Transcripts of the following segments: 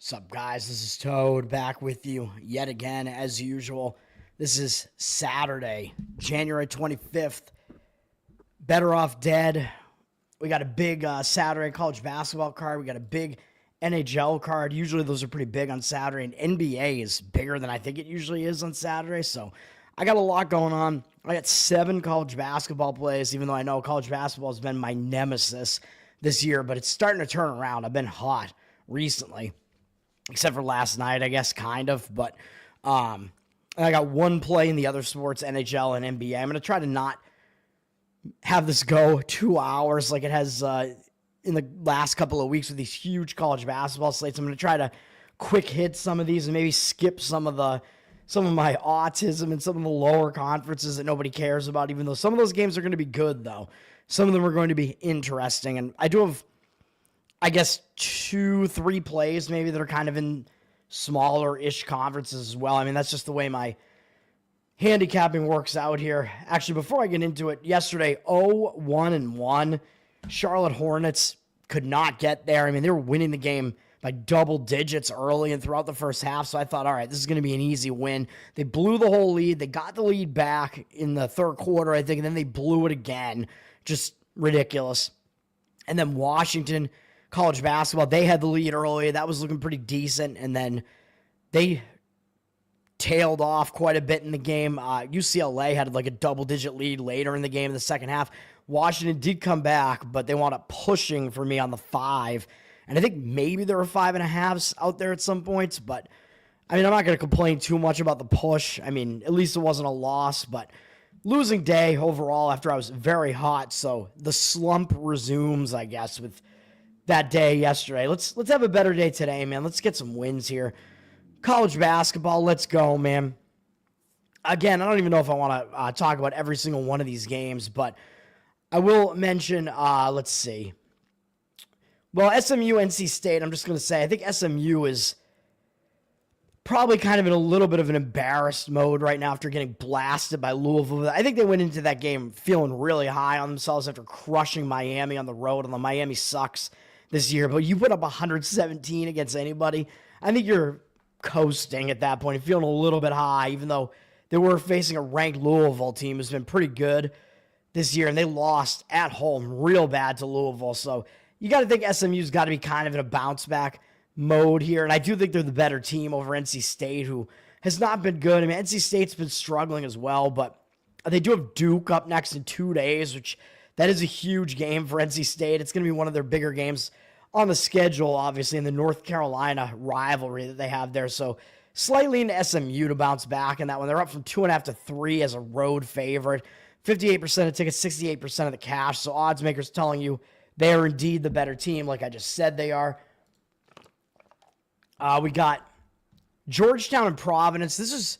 Sup, guys? This is Toad back with you yet again, as usual. This is Saturday, January 25th. Better off dead. We got a big Saturday college basketball card. We got a big NHL card. Usually those are pretty big on Saturday, and NBA is bigger than I think it usually is on Saturday. So I got a lot going on. I got 7 college basketball plays, even though I know college basketball has been my nemesis this year, but it's starting to turn around. I've been hot recently. Except for last night, I guess, kind of. But I got one play in the other sports, NHL and NBA. I'm going to try to not have this go 2 hours like it has in the last couple of weeks with these huge college basketball slates. I'm going to try to quick hit some of these and maybe skip some of my autism and some of the lower conferences that nobody cares about, even though some of those games are going to be good, though. Some of them are going to be interesting. And I do have, I guess, 2-3 plays maybe that are kind of in smaller-ish conferences as well. I mean, that's just the way my handicapping works out here. Actually, before I get into it, yesterday, 0-1-1. Charlotte Hornets could not get there. I mean, they were winning the game by double digits early and throughout the first half, so I thought, all right, this is going to be an easy win. They blew the whole lead. They got the lead back in the third quarter, I think, and then they blew it again. Just ridiculous. And then Washington college basketball, they had the lead early. That was looking pretty decent, and then they tailed off quite a bit in the game. UCLA had like a double-digit lead later in the game in the second half. Washington did come back, but they wound up pushing for me on the 5, and I think maybe there were 5.5s out there at some points, but I mean, I'm not going to complain too much about the push. I mean, at least it wasn't a loss, but losing day overall after I was very hot, so the slump resumes, I guess, with that day yesterday. Let's have a better day today, man. Let's get some wins here. College basketball, let's go, man. Again, I don't even know if I want to talk about every single one of these games, but I will mention, let's see. Well, SMU, NC State, I'm just going to say, I think SMU is probably kind of in a little bit of an embarrassed mode right now after getting blasted by Louisville. I think they went into that game feeling really high on themselves after crushing Miami on the road, and the Miami sucks this year, but you put up 117 against anybody, I think you're coasting at that point and feeling a little bit high, even though they were facing a ranked Louisville team who's been pretty good this year, and they lost at home real bad to Louisville. So you got to think SMU's got to be kind of in a bounce-back mode here, and I do think they're the better team over NC State, who has not been good. I mean, NC State's been struggling as well, but they do have Duke up next in 2 days, which that is a huge game for NC State. It's going to be one of their bigger games on the schedule, obviously, in the North Carolina rivalry that they have there. So slightly into SMU to bounce back in that one. They're up from 2.5 to 3 as a road favorite. 58% of tickets, 68% of the cash. So odds makers telling you they are indeed the better team, like I just said they are. We got Georgetown and Providence.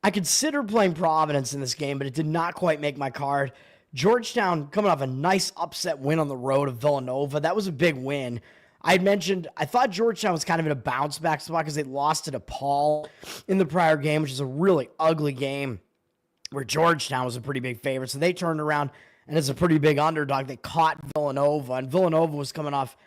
I considered playing Providence in this game, but it did not quite make my card. Georgetown coming off a nice upset win on the road of Villanova. That was a big win. I had mentioned I thought Georgetown was kind of in a bounce-back spot because they lost to DePaul in the prior game, which is a really ugly game where Georgetown was a pretty big favorite. So they turned around, and as a pretty big underdog, they caught Villanova. And Villanova was coming off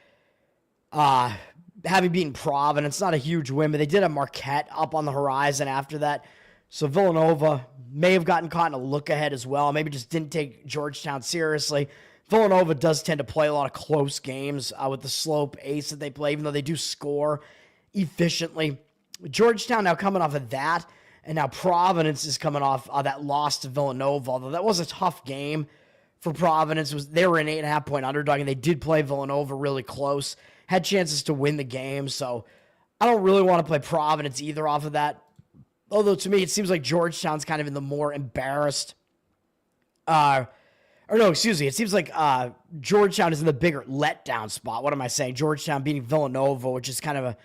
having beaten Providence. Not a huge win, but they did have Marquette up on the horizon after that. So Villanova may have gotten caught in a look ahead as well. Maybe just didn't take Georgetown seriously. Villanova does tend to play a lot of close games with the slow pace that they play, even though they do score efficiently. Georgetown now coming off of that, and now Providence is coming off that loss to Villanova, although that was a tough game for Providence. They were an 8.5-point underdog, and they did play Villanova really close, had chances to win the game, so I don't really want to play Providence either off of that. Although, to me, it seems like Georgetown's kind of in the more embarrassed, it seems like Georgetown is in the bigger letdown spot. What am I saying? Georgetown beating Villanova, which is kind of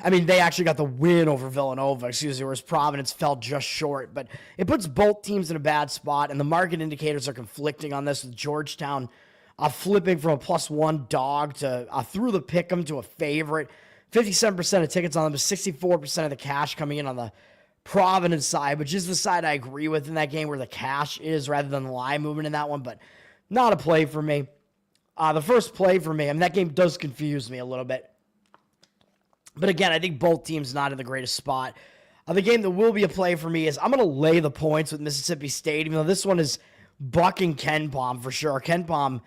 they actually got the win over Villanova, whereas Providence fell just short. But it puts both teams in a bad spot, and the market indicators are conflicting on this, with Georgetown flipping from a +1 dog to through the pick'em to a favorite. 57% of tickets on them, but 64% of the cash coming in on the Providence side, which is the side I agree with in that game where the cash is rather than the line movement in that one, but not a play for me. The first play for me, that game does confuse me a little bit. But again, I think both teams not in the greatest spot. The game that will be a play for me is I'm going to lay the points with Mississippi State, even though this one is bucking KenPom for sure. KenPom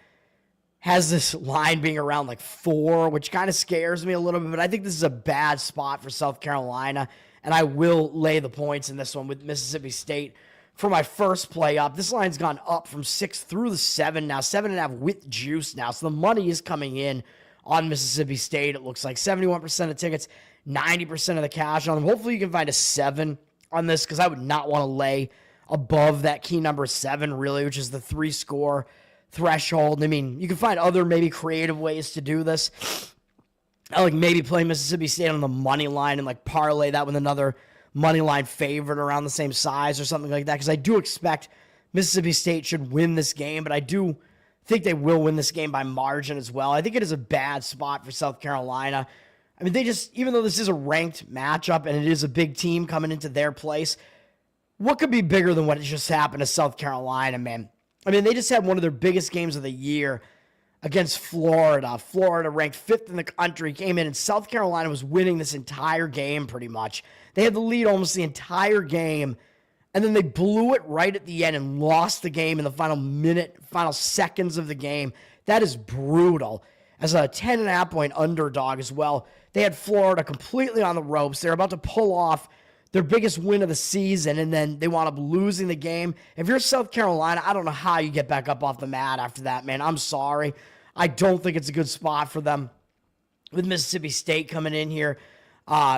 has this line being around like 4, which kind of scares me a little bit, but I think this is a bad spot for South Carolina, and I will lay the points in this one with Mississippi State for my first play up. This line's gone up from 6 through the 7 now, 7.5 with juice now, so the money is coming in on Mississippi State. It looks like 71% of tickets, 90% of the cash on them. Hopefully you can find a 7 on this, because I would not want to lay above that key number 7, really, which is the 3-score threshold. I mean, you can find other maybe creative ways to do this. I like maybe play Mississippi State on the money line and like parlay that with another money line favorite around the same size or something like that, because I do expect Mississippi State should win this game, but I do think they will win this game by margin as well. I think it is a bad spot for South Carolina. I mean, they just, even though this is a ranked matchup and it is a big team coming into their place, what could be bigger than what just happened to South Carolina, man? I mean, they just had one of their biggest games of the year against Florida. Florida ranked 5th in the country, came in, and South Carolina was winning this entire game pretty much. They had the lead almost the entire game, and then they blew it right at the end and lost the game in the final seconds of the game. That is brutal. As a 10.5-point underdog as well, they had Florida completely on the ropes. They're about to pull off their biggest win of the season, and then they wound up losing the game. If you're South Carolina, I don't know how you get back up off the mat after that, man. I'm sorry. I don't think it's a good spot for them with Mississippi State coming in here.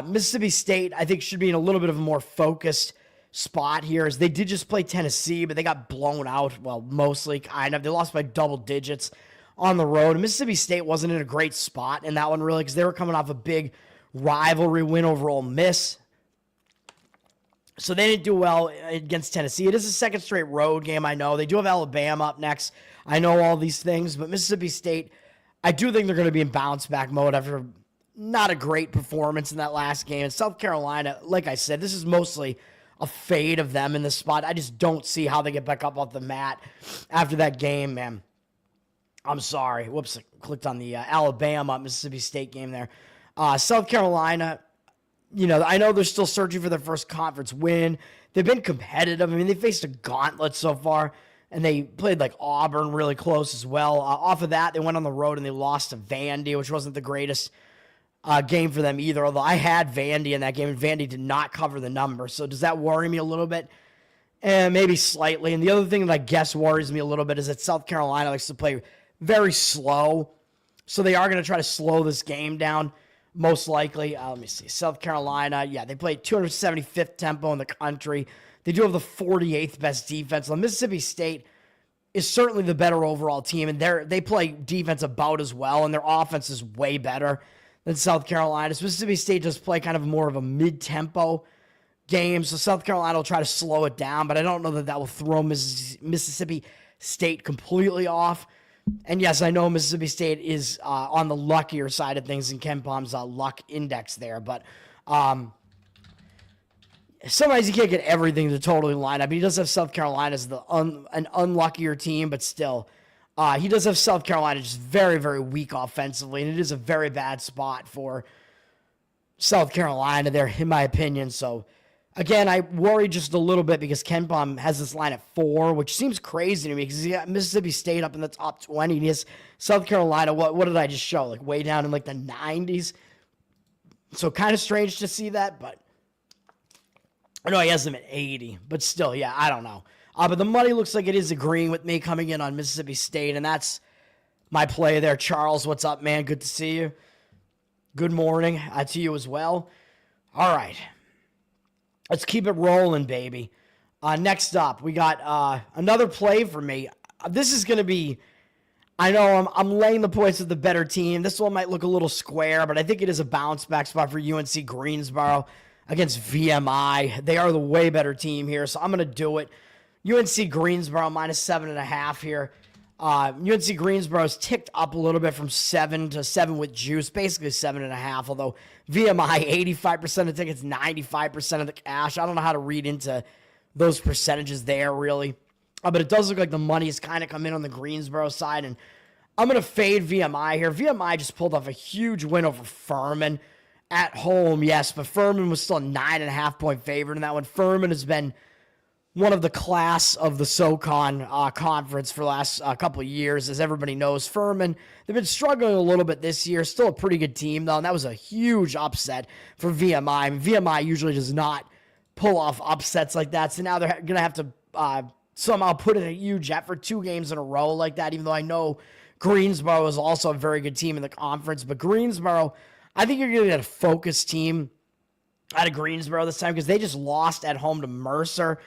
Mississippi State, I think, should be in a little bit of a more focused spot here, as they did just play Tennessee, but they got blown out, well, mostly, kind of. They lost by double digits on the road. Mississippi State wasn't in a great spot in that one, really, because they were coming off a big rivalry win over Ole Miss. So they didn't do well against Tennessee. It is a second straight road game, I know. They do have Alabama up next. I know all these things, but Mississippi State, I do think they're going to be in bounce-back mode after not a great performance in that last game. And South Carolina, like I said, this is mostly a fade of them in this spot. I just don't see how they get back up off the mat after that game, man. I'm sorry. Whoops, I clicked on the Alabama-Mississippi State game there. South Carolina, you know, I know they're still searching for their first conference win. They've been competitive. I mean, they faced a gauntlet so far, and they played like Auburn really close as well. Off of that, they went on the road and they lost to Vandy, which wasn't the greatest game for them either, although I had Vandy in that game, and Vandy did not cover the number. So does that worry me a little bit? Maybe slightly. And the other thing that I guess worries me a little bit is that South Carolina likes to play very slow. So they are going to try to slow this game down, most likely. Let me see. South Carolina, yeah, they play 275th tempo in the country. They do have the 48th best defense. Well, Mississippi State is certainly the better overall team, and they play defense about as well, and their offense is way better than South Carolina. Mississippi State does play kind of more of a mid-tempo game, so South Carolina will try to slow it down, but I don't know that that will throw Mississippi State completely off. And yes, I know Mississippi State is on the luckier side of things in KenPom's luck index there, but sometimes you can't get everything to totally line up. He does have South Carolina as an unluckier team, but still, he does have South Carolina just very, very weak offensively, and it is a very bad spot for South Carolina there, in my opinion. So, again, I worry just a little bit because KenPom has this line at 4, which seems crazy to me because he got Mississippi State up in the top 20, and he has South Carolina, what did I just show? Like way down in like the 90s. So kind of strange to see that, but I know he has them at 80, but still, yeah, I don't know. But the money looks like it is agreeing with me coming in on Mississippi State, and that's my play there. Charles, what's up, man? Good to see you. Good morning to you as well. All right. Let's keep it rolling, baby. Next up, we got another play for me. This is going to be, I know I'm laying the points with the better team. This one might look a little square, but I think it is a bounce-back spot for UNC-Greensboro against VMI. They are the way better team here, so I'm going to do it. UNC-Greensboro minus 7.5 here. UNC-Greensboro's ticked up a little bit from 7 to 7 with juice, basically 7.5, although VMI, 85% of tickets, 95% of the cash. I don't know how to read into those percentages there, really. But it does look like the money has kind of come in on the Greensboro side, and I'm going to fade VMI here. VMI just pulled off a huge win over Furman, at home, yes, but Furman was still a 9.5-point favorite in that one. Furman has been one of the class of the SoCon conference for the last couple of years. As everybody knows, Furman, they've been struggling a little bit this year. Still a pretty good team, though, and that was a huge upset for VMI. I mean, VMI usually does not pull off upsets like that, so now they're going to have to somehow put in a huge effort 2 games in a row like that, even though I know Greensboro is also a very good team in the conference. But Greensboro, I think you're going to get a focused team out of Greensboro this time because they just lost at home to Mercer.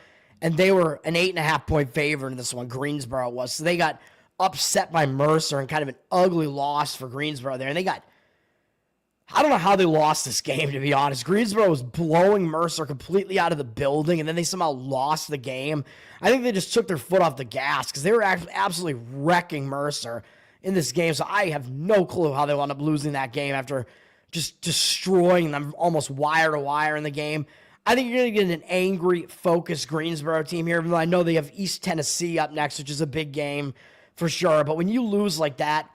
And they were an 8.5-point favorite in this one, Greensboro was. So they got upset by Mercer and kind of an ugly loss for Greensboro there. And I don't know how they lost this game, to be honest. Greensboro was blowing Mercer completely out of the building, and then they somehow lost the game. I think they just took their foot off the gas because they were absolutely wrecking Mercer in this game. So I have no clue how they wound up losing that game after just destroying them almost wire to wire in the game. I think you're going to get an angry, focused Greensboro team here, even though I know they have East Tennessee up next, which is a big game for sure. But when you lose like that,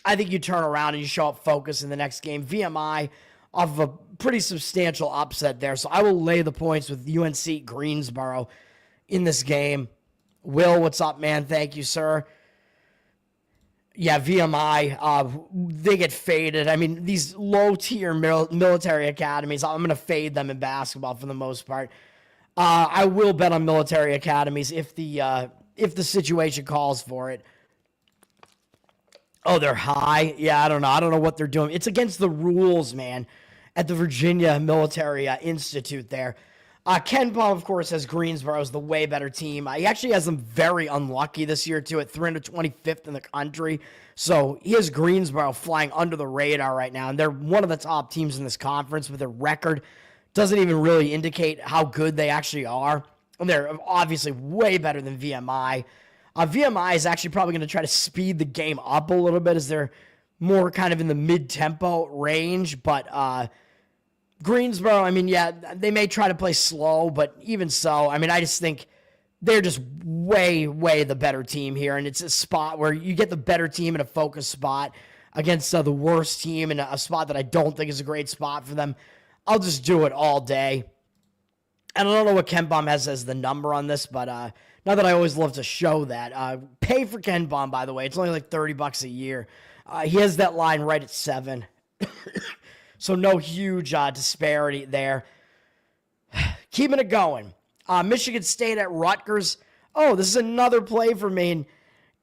I think you turn around and you show up focused in the next game. VMI off of a pretty substantial upset there. So I will lay the points with UNC-Greensboro in this game. Will, what's up, man? Thank you, sir. Yeah, VMI, they get faded. I mean, these low-tier military academies, I'm going to fade them in basketball for the most part. I will bet on military academies if the situation calls for it. Oh, they're high? Yeah, I don't know. I don't know what they're doing. It's against the rules, man, at the Virginia Military Institute there. Ken Palm, of course, has Greensboro as the way better team. He actually has them very unlucky this year, too, at 325th in the country. So he has Greensboro flying under the radar right now, and they're one of the top teams in this conference, but their record doesn't even really indicate how good they actually are. And they're obviously way better than VMI. VMI is actually probably going to try to speed the game up a little bit as they're more kind of in the mid-tempo range, but Greensboro, I mean, yeah, they may try to play slow, but even so, I mean, I just think they're just way, way the better team here, and it's a spot where you get the better team in a focus spot against the worst team in a spot that I don't think is a great spot for them. I'll just do it all day. And I don't know what Ken Baum has as the number on this, but not that I always love to show that. Pay for Ken Baum, by the way. It's only like $30 a year. He has that line right at 7. So no huge disparity there. Keeping it going. Michigan State at Rutgers. Oh, this is another play for me. And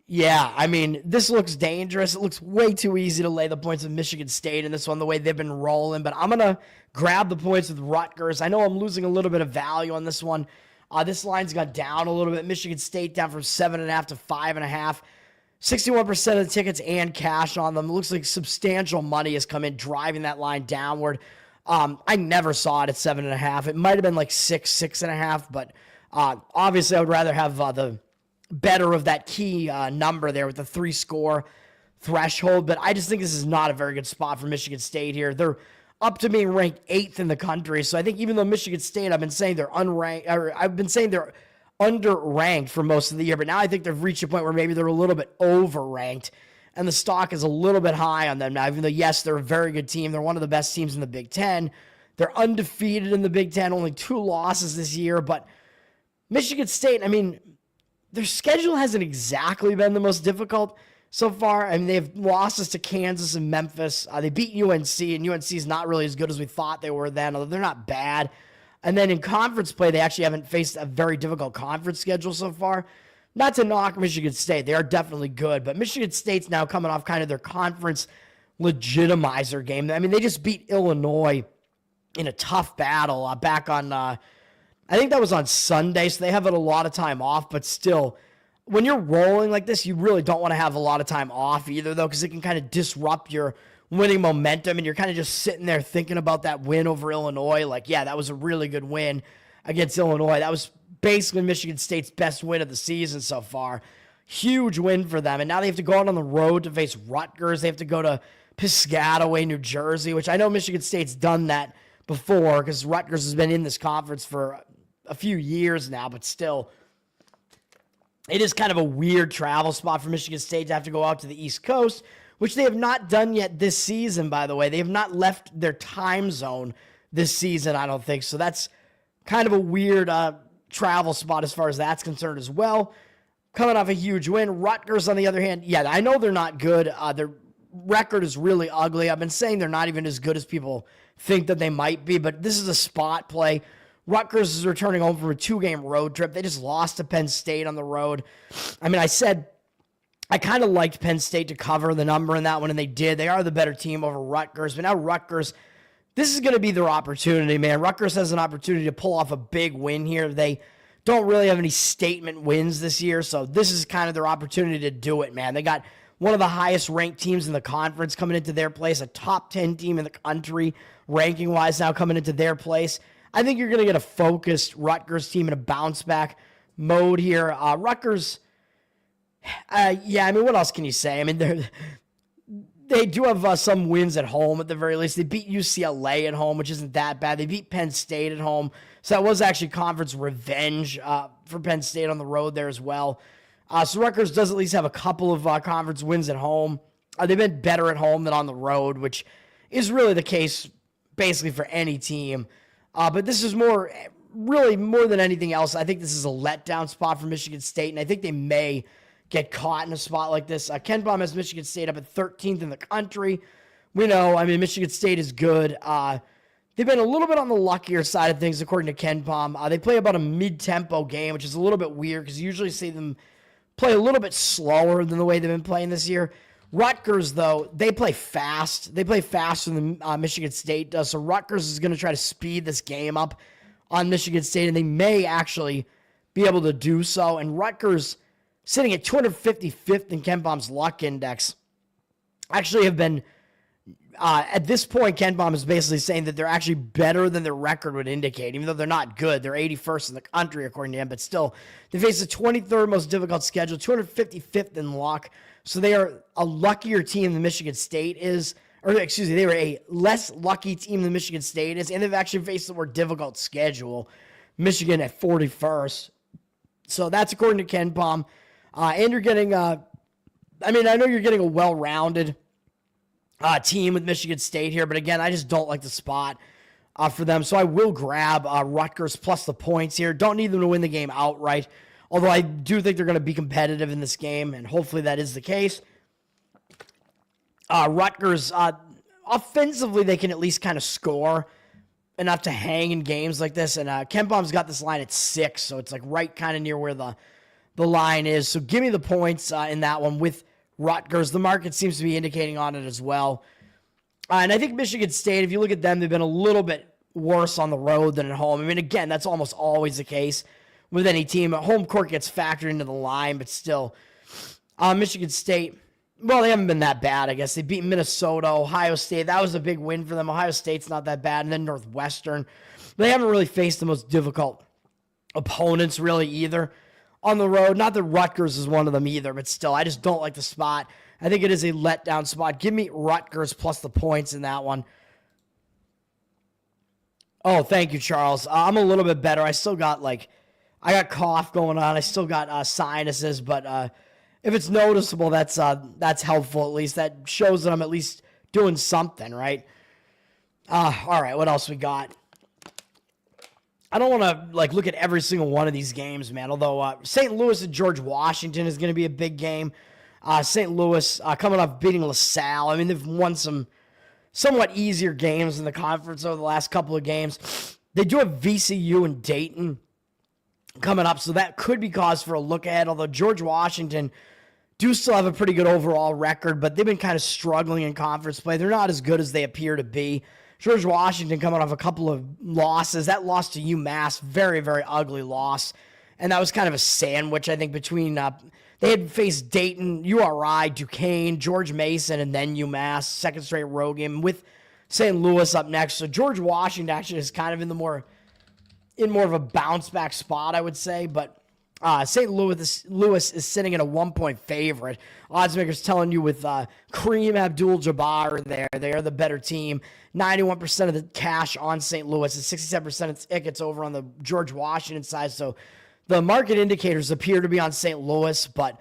yeah, I mean, this looks dangerous. It looks way too easy to lay the points of Michigan State in this one, the way they've been rolling. But I'm going to grab the points with Rutgers. I know I'm losing a little bit of value on this one. This line's got down a little bit. Michigan State down from 7.5 to 5.5. 61% of the tickets and cash on them. It looks like substantial money has come in driving that line downward. I never saw it at 7.5. It might have been like 6.5, but obviously I would rather have the better of that key number there with the 3-score threshold. But I just think this is not a very good spot for Michigan State here. They're up to being ranked 8th in the country. So I think even though Michigan State, I've been saying they're unranked, or I've been saying they're underranked for most of the year, but now I think they've reached a point where maybe they're a little bit overranked, and the stock is a little bit high on them now, even though, yes, they're a very good team. They're one of the best teams in the Big Ten. They're undefeated in the Big Ten, only 2 losses this year, but Michigan State, I mean, their schedule hasn't exactly been the most difficult so far. I mean, they have losses to Kansas and Memphis. They beat UNC, and UNC is not really as good as we thought they were then, although they're not bad. And then in conference play, they actually haven't faced a very difficult conference schedule so far. Not to knock Michigan State. They are definitely good. But Michigan State's now coming off kind of their conference legitimizer game. I mean, they just beat Illinois in a tough battle back on, I think that was on Sunday, so they have a lot of time off. But still, when you're rolling like this, you really don't want to have a lot of time off either, though, because it can kind of disrupt your winning momentum, and you're kind of just sitting there thinking about that win over Illinois. Like, yeah, that was a really good win against Illinois. That was basically Michigan State's best win of the season so far. Huge win for them. And now they have to go out on the road to face Rutgers. They have to go to Piscataway, New Jersey, which I know Michigan State's done that before because Rutgers has been in this conference for a few years now, but still, it is kind of a weird travel spot for Michigan State to have to go out to the East Coast, which they have not done yet this season, by the way. They have not left their time zone this season, I don't think. So that's kind of a weird travel spot as far as that's concerned as well. Coming off a huge win. Rutgers, on the other hand, yeah, I know they're not good. Their record is really ugly. I've been saying they're not even as good as people think that they might be, but this is a spot play. Rutgers is returning home from a 2-game road trip. They just lost to Penn State on the road. I mean, I said I kind of liked Penn State to cover the number in that one, and they did. They are the better team over Rutgers, but now Rutgers, this is going to be their opportunity, man. Rutgers has an opportunity to pull off a big win here. They don't really have any statement wins this year, so this is kind of their opportunity to do it, man. They got one of the highest ranked teams in the conference coming into their place, a top 10 team in the country ranking-wise now coming into their place. I think you're going to get a focused Rutgers team in a bounce-back mode here. Rutgers, yeah, I mean, what else can you say? I mean, they do have some wins at home at the very least. They beat UCLA at home, which isn't that bad. They beat Penn State at home. So that was actually conference revenge for Penn State on the road there as well. So Rutgers does at least have a couple of conference wins at home. They've been better at home than on the road, which is really the case basically for any team. But this is really more than anything else, I think this is a letdown spot for Michigan State, and I think they may get caught in a spot like this. Ken Pom has Michigan State up at 13th in the country. We know, I mean, Michigan State is good. They've been a little bit on the luckier side of things, according to Ken Pom. They play about a mid-tempo game, which is a little bit weird because you usually see them play a little bit slower than the way they've been playing this year. Rutgers, though, they play fast. They play faster than Michigan State does, so Rutgers is going to try to speed this game up on Michigan State, and they may actually be able to do so. And Rutgers, sitting at 255th in Ken Pom's luck index, actually have been, at this point, Ken Pom is basically saying that they're actually better than their record would indicate, even though they're not good. They're 81st in the country, according to him, but still, they face the 23rd most difficult schedule, 255th in luck, so they are a luckier team than Michigan State is, or excuse me, they were a less lucky team than Michigan State is, and they've actually faced a more difficult schedule, Michigan at 41st. So that's according to Ken Pom. And you're getting, I know you're getting a well-rounded team with Michigan State here, but again, I just don't like the spot for them. So I will grab Rutgers plus the points here. Don't need them to win the game outright, although I do think they're going to be competitive in this game, and hopefully that is the case. Rutgers, offensively, they can at least kind of score enough to hang in games like this, and Ken Pom's got this line at 6, so it's like right kind of near where the line is. So give me the points in that one with Rutgers. The market seems to be indicating on it as well. And I think Michigan State, if you look at them, they've been a little bit worse on the road than at home. I mean, again, that's almost always the case with any team. Home court gets factored into the line, but still. Michigan State, well, they haven't been that bad, I guess. They beat Minnesota, Ohio State. That was a big win for them. Ohio State's not that bad. And then Northwestern. They haven't really faced the most difficult opponents really either on the road. Not that Rutgers is one of them either, but still, I just don't like the spot. I think it is a letdown spot. Give me Rutgers plus the points in that one. Oh, thank you, Charles. I'm a little bit better. I still got, I got cough going on. I still got sinuses, but if it's noticeable, that's helpful at least. That shows that I'm at least doing something, right? All right, what else we got? I don't want to look at every single one of these games, man. Although St. Louis and George Washington is going to be a big game. St. Louis coming off beating LaSalle. I mean, they've won some somewhat easier games in the conference over the last couple of games. They do have VCU and Dayton coming up, so that could be cause for a look ahead. Although George Washington do still have a pretty good overall record, but they've been kind of struggling in conference play. They're not as good as they appear to be. George Washington coming off a couple of losses. That loss to UMass, very, very ugly loss. And that was kind of a sandwich, I think, between they had faced Dayton, URI, Duquesne, George Mason, and then UMass, second straight road game with St. Louis up next. So George Washington actually is kind of in more of a bounce back spot, I would say. But St. Louis is sitting at a 1-point favorite. Oddsmakers telling you with Kareem Abdul-Jabbar there, they are the better team. 91% of the cash on St. Louis and 67% of tickets over on the George Washington side. So the market indicators appear to be on St. Louis, but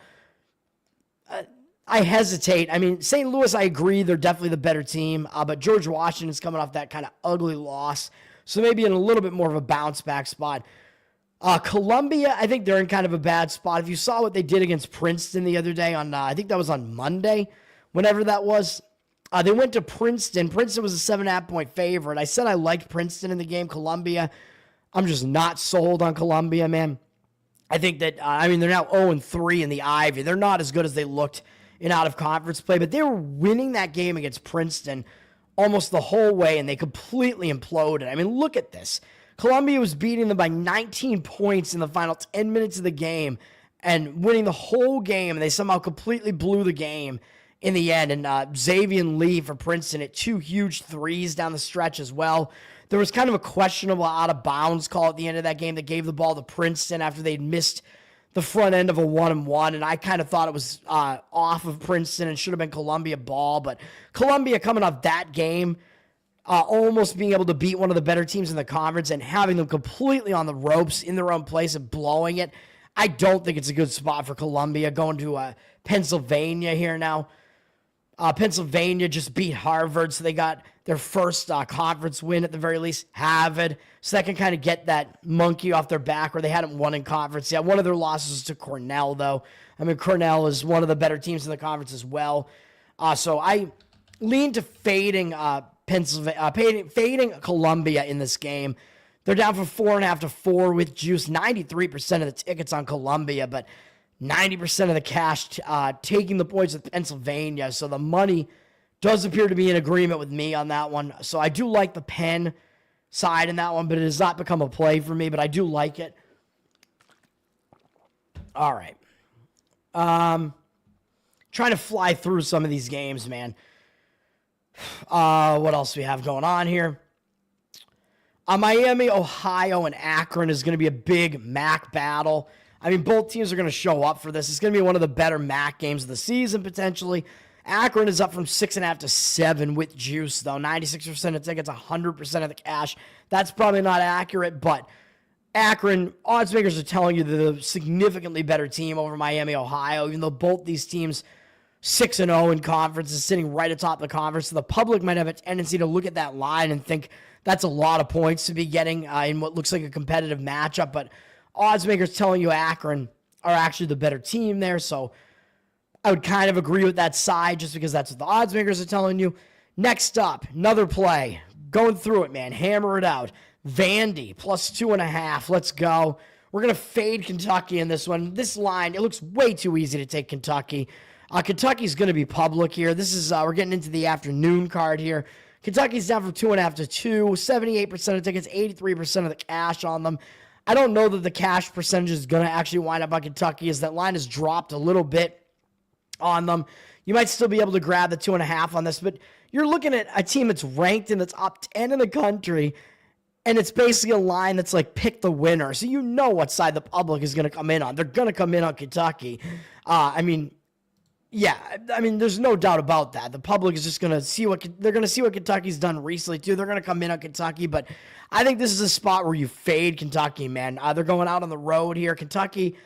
I hesitate. I mean, St. Louis, I agree, they're definitely the better team, but George Washington's coming off that kind of ugly loss, so maybe in a little bit more of a bounce-back spot. Columbia, I think they're in kind of a bad spot. If you saw what they did against Princeton the other day on, I think that was on Monday, whenever that was, they went to Princeton. Princeton was a 7.5-point favorite. I said I liked Princeton in the game. Columbia, I'm just not sold on Columbia, man. I think that, they're now 0-3 in the Ivy. They're not as good as they looked in out-of-conference play, but they were winning that game against Princeton almost the whole way, and they completely imploded. I mean, look at this. Columbia was beating them by 19 points in the final 10 minutes of the game and winning the whole game, and they somehow completely blew the game in the end. And Xavier Lee for Princeton at 2 huge threes down the stretch as well. There was kind of a questionable out-of-bounds call at the end of that game that gave the ball to Princeton after they'd missed the front end of a 1-and-1, and I kind of thought it was off of Princeton and should have been Columbia ball, but Columbia coming off that game, almost being able to beat one of the better teams in the conference and having them completely on the ropes in their own place and blowing it, I don't think it's a good spot for Columbia going to Pennsylvania here now. Pennsylvania just beat Harvard, so they got their first conference win at the very least. Harvard, so that can kind of get that monkey off their back where they hadn't won in conference yet. One of their losses was to Cornell, though. I mean, Cornell is one of the better teams in the conference as well. So I lean to fading Columbia in this game. They're down from 4.5 to 4 with juice. 93% of the tickets on Columbia, but 90% of the cash taking the points with Pennsylvania. So the money does appear to be in agreement with me on that one. So I do like the Penn side in that one, but it has not become a play for me, but I do like it. All right. Trying to fly through some of these games, man. What else do we have going on here? Miami, Ohio, and Akron is going to be a big MAC battle. I mean, both teams are going to show up for this. It's going to be one of the better MAC games of the season, potentially. Akron is up from 6.5 to 7 with juice, though. 96% of tickets, 100% of the cash. That's probably not accurate, but Akron, odds makers are telling you they're the significantly better team over Miami, Ohio, even though both these teams 6-0 in conference is sitting right atop the conference. So the public might have a tendency to look at that line and think that's a lot of points to be getting in what looks like a competitive matchup, but odds makers telling you Akron are actually the better team there, so I would kind of agree with that side just because that's what the odds makers are telling you. Next up, another play. Going through it, man. Hammer it out. Vandy, plus 2.5. Let's go. We're going to fade Kentucky in this one. This line, it looks way too easy to take Kentucky. Kentucky's going to be public here. This is, we're getting into the afternoon card here. Kentucky's down from 2.5 to 2. 78% of tickets, 83% of the cash on them. I don't know that the cash percentage is going to actually wind up on Kentucky as that line has dropped a little bit on them. You might still be able to grab the 2.5 on this, but you're looking at a team that's ranked in the top 10 in the country, and it's basically a line that's like pick the winner. So you know what side the public is going to come in on. They're going to come in on Kentucky. There's no doubt about that. The public is just going to see what Kentucky's done recently too. They're going to come in on Kentucky, but I think this is a spot where you fade Kentucky, man. They're going out on the road here. Kentucky,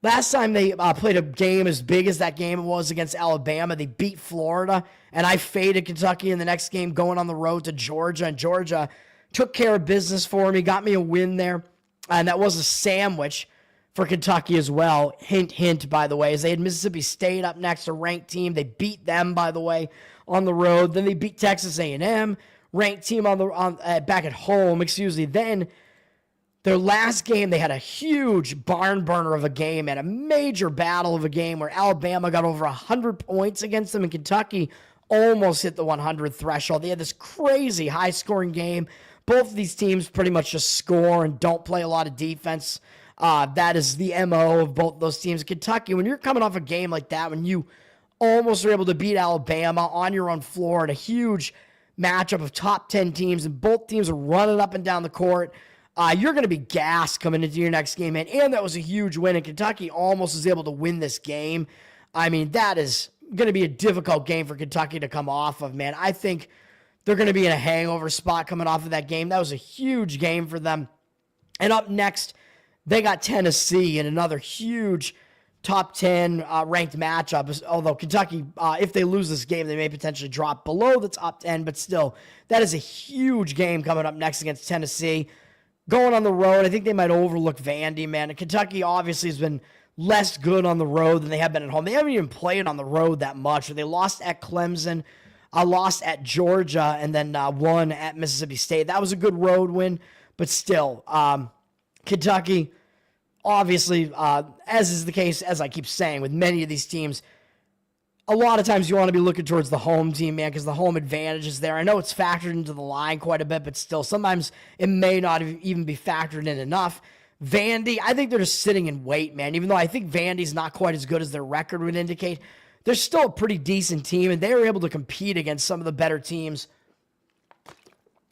last time they played a game as big as that game was against Alabama, they beat Florida, and I faded Kentucky in the next game going on the road to Georgia, and Georgia took care of business for me, got me a win there, and that was a sandwich for Kentucky as well. Hint, hint, by the way, as they had Mississippi State up next, a ranked team. They beat them, by the way, on the road. Then they beat Texas A&M, ranked team back at home, Then their last game, they had a huge barn burner of a game and a major battle of a game where Alabama got over 100 points against them, and Kentucky almost hit the 100 threshold. They had this crazy high-scoring game. Both of these teams pretty much just score and don't play a lot of defense. That is the MO of both those teams. Kentucky, when you're coming off a game like that, when you almost were able to beat Alabama on your own floor in a huge matchup of top 10 teams, and both teams are running up and down the court, you're going to be gassed coming into your next game, man. And that was a huge win, and Kentucky almost was able to win this game. I mean, that is going to be a difficult game for Kentucky to come off of, man. I think they're going to be in a hangover spot coming off of that game. That was a huge game for them. And up next, they got Tennessee in another huge top 10 ranked matchup. Although Kentucky, if they lose this game, they may potentially drop below the top 10. But still, that is a huge game coming up next against Tennessee. Going on the road, I think they might overlook Vandy, man. And Kentucky obviously has been less good on the road than they have been at home. They haven't even played on the road that much. They lost at Clemson, lost at Georgia, and then won at Mississippi State. That was a good road win, but still, Kentucky, obviously, as is the case, as I keep saying, with many of these teams, a lot of times you want to be looking towards the home team, man, because the home advantage is there. I know it's factored into the line quite a bit, but still, sometimes it may not even be factored in enough. Vandy, I think they're just sitting in wait, man. Even though I think Vandy's not quite as good as their record would indicate, they're still a pretty decent team, and they were able to compete against some of the better teams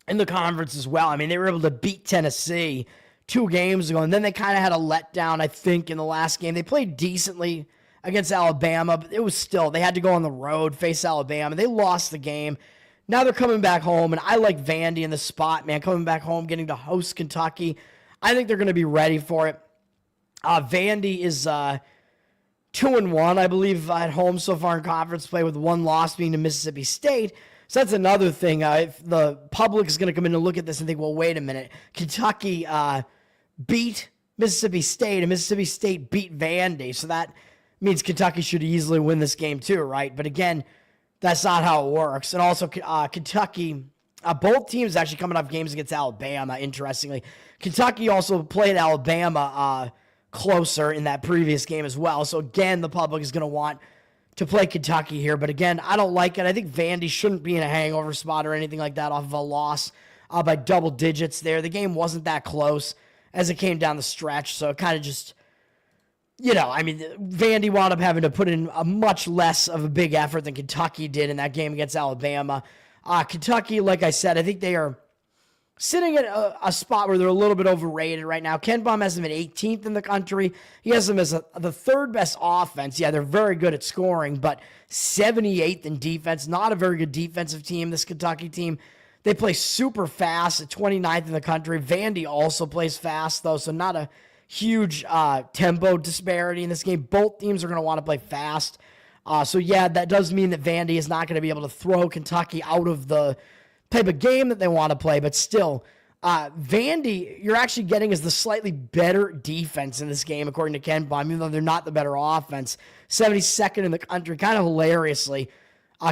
in the conference as well. I mean, they were able to beat Tennessee 2 games ago, and then they kind of had a letdown, I think, in the last game. They played decently against Alabama, but it was still, they had to go on the road, face Alabama. They lost the game. Now they're coming back home, and I like Vandy in the spot, man, coming back home, getting to host Kentucky. I think they're going to be ready for it. Vandy is 2-1, I believe, at home so far in conference play, with 1 loss being to Mississippi State. So that's another thing. If the public is going to come in and look at this and think, well, wait a minute, Kentucky beat Mississippi State, and Mississippi State beat Vandy. So that means Kentucky should easily win this game too, right? But again, that's not how it works. And also, Kentucky, both teams actually coming off games against Alabama, interestingly. Kentucky also played Alabama closer in that previous game as well. So again, the public is going to want to play Kentucky here. But again, I don't like it. I think Vandy shouldn't be in a hangover spot or anything like that off of a loss by double digits there. The game wasn't that close as it came down the stretch. So it kind of just, I mean, Vandy wound up having to put in a much less of a big effort than Kentucky did in that game against Alabama. Kentucky, like I said, I think they are sitting at a spot where they're a little bit overrated right now. Ken Pom has them at 18th in the country. He has them as the 3rd best offense. Yeah, they're very good at scoring, but 78th in defense. Not a very good defensive team, this Kentucky team. They play super fast at 29th in the country. Vandy also plays fast, though, so not a huge tempo disparity in this game. Both teams are going to want to play fast. So, yeah, that does mean that Vandy is not going to be able to throw Kentucky out of the type of game that they want to play, but still, Vandy, you're actually getting is the slightly better defense in this game, according to Ken Pom, even though they're not the better offense. 72nd in the country, kind of hilariously.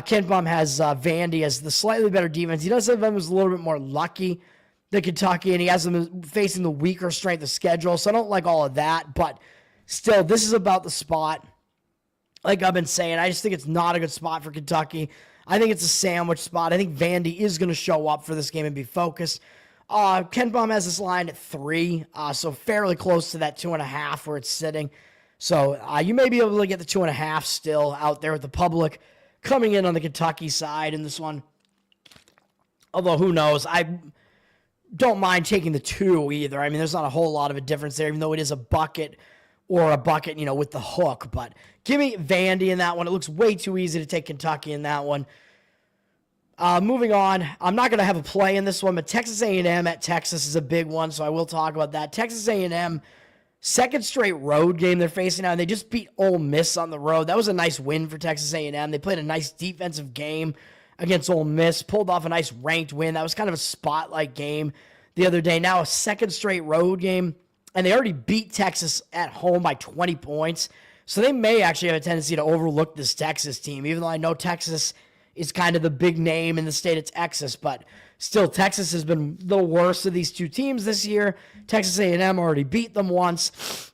Ken Pom has Vandy as the slightly better defense. He does have them as a little bit more lucky than Kentucky, and he has them facing the weaker strength of schedule, so I don't like all of that, but still, this is about the spot. Like I've been saying, I just think it's not a good spot for Kentucky. I think it's a sandwich spot. I think Vandy is going to show up for this game and be focused. Ken Pom has this line at 3, so fairly close to that 2.5 where it's sitting. So you may be able to get the 2.5 still out there with the public coming in on the Kentucky side in this one. Although, who knows? I don't mind taking the 2 either. I mean, there's not a whole lot of a difference there, even though it is a bucket or a bucket, with the hook. But give me Vandy in that one. It looks way too easy to take Kentucky in that one. Moving on, I'm not going to have a play in this one, but Texas A&M at Texas is a big one, so I will talk about that. Texas A&M, 2nd straight road game they're facing now, and they just beat Ole Miss on the road. That was a nice win for Texas A&M. They played a nice defensive game against Ole Miss, pulled off a nice ranked win. That was kind of a spotlight game the other day. Now a 2nd straight road game. And they already beat Texas at home by 20 points. So they may actually have a tendency to overlook this Texas team, even though I know Texas is kind of the big name in the state of Texas. But still, Texas has been the worst of these 2 teams this year. Texas A&M already beat them once.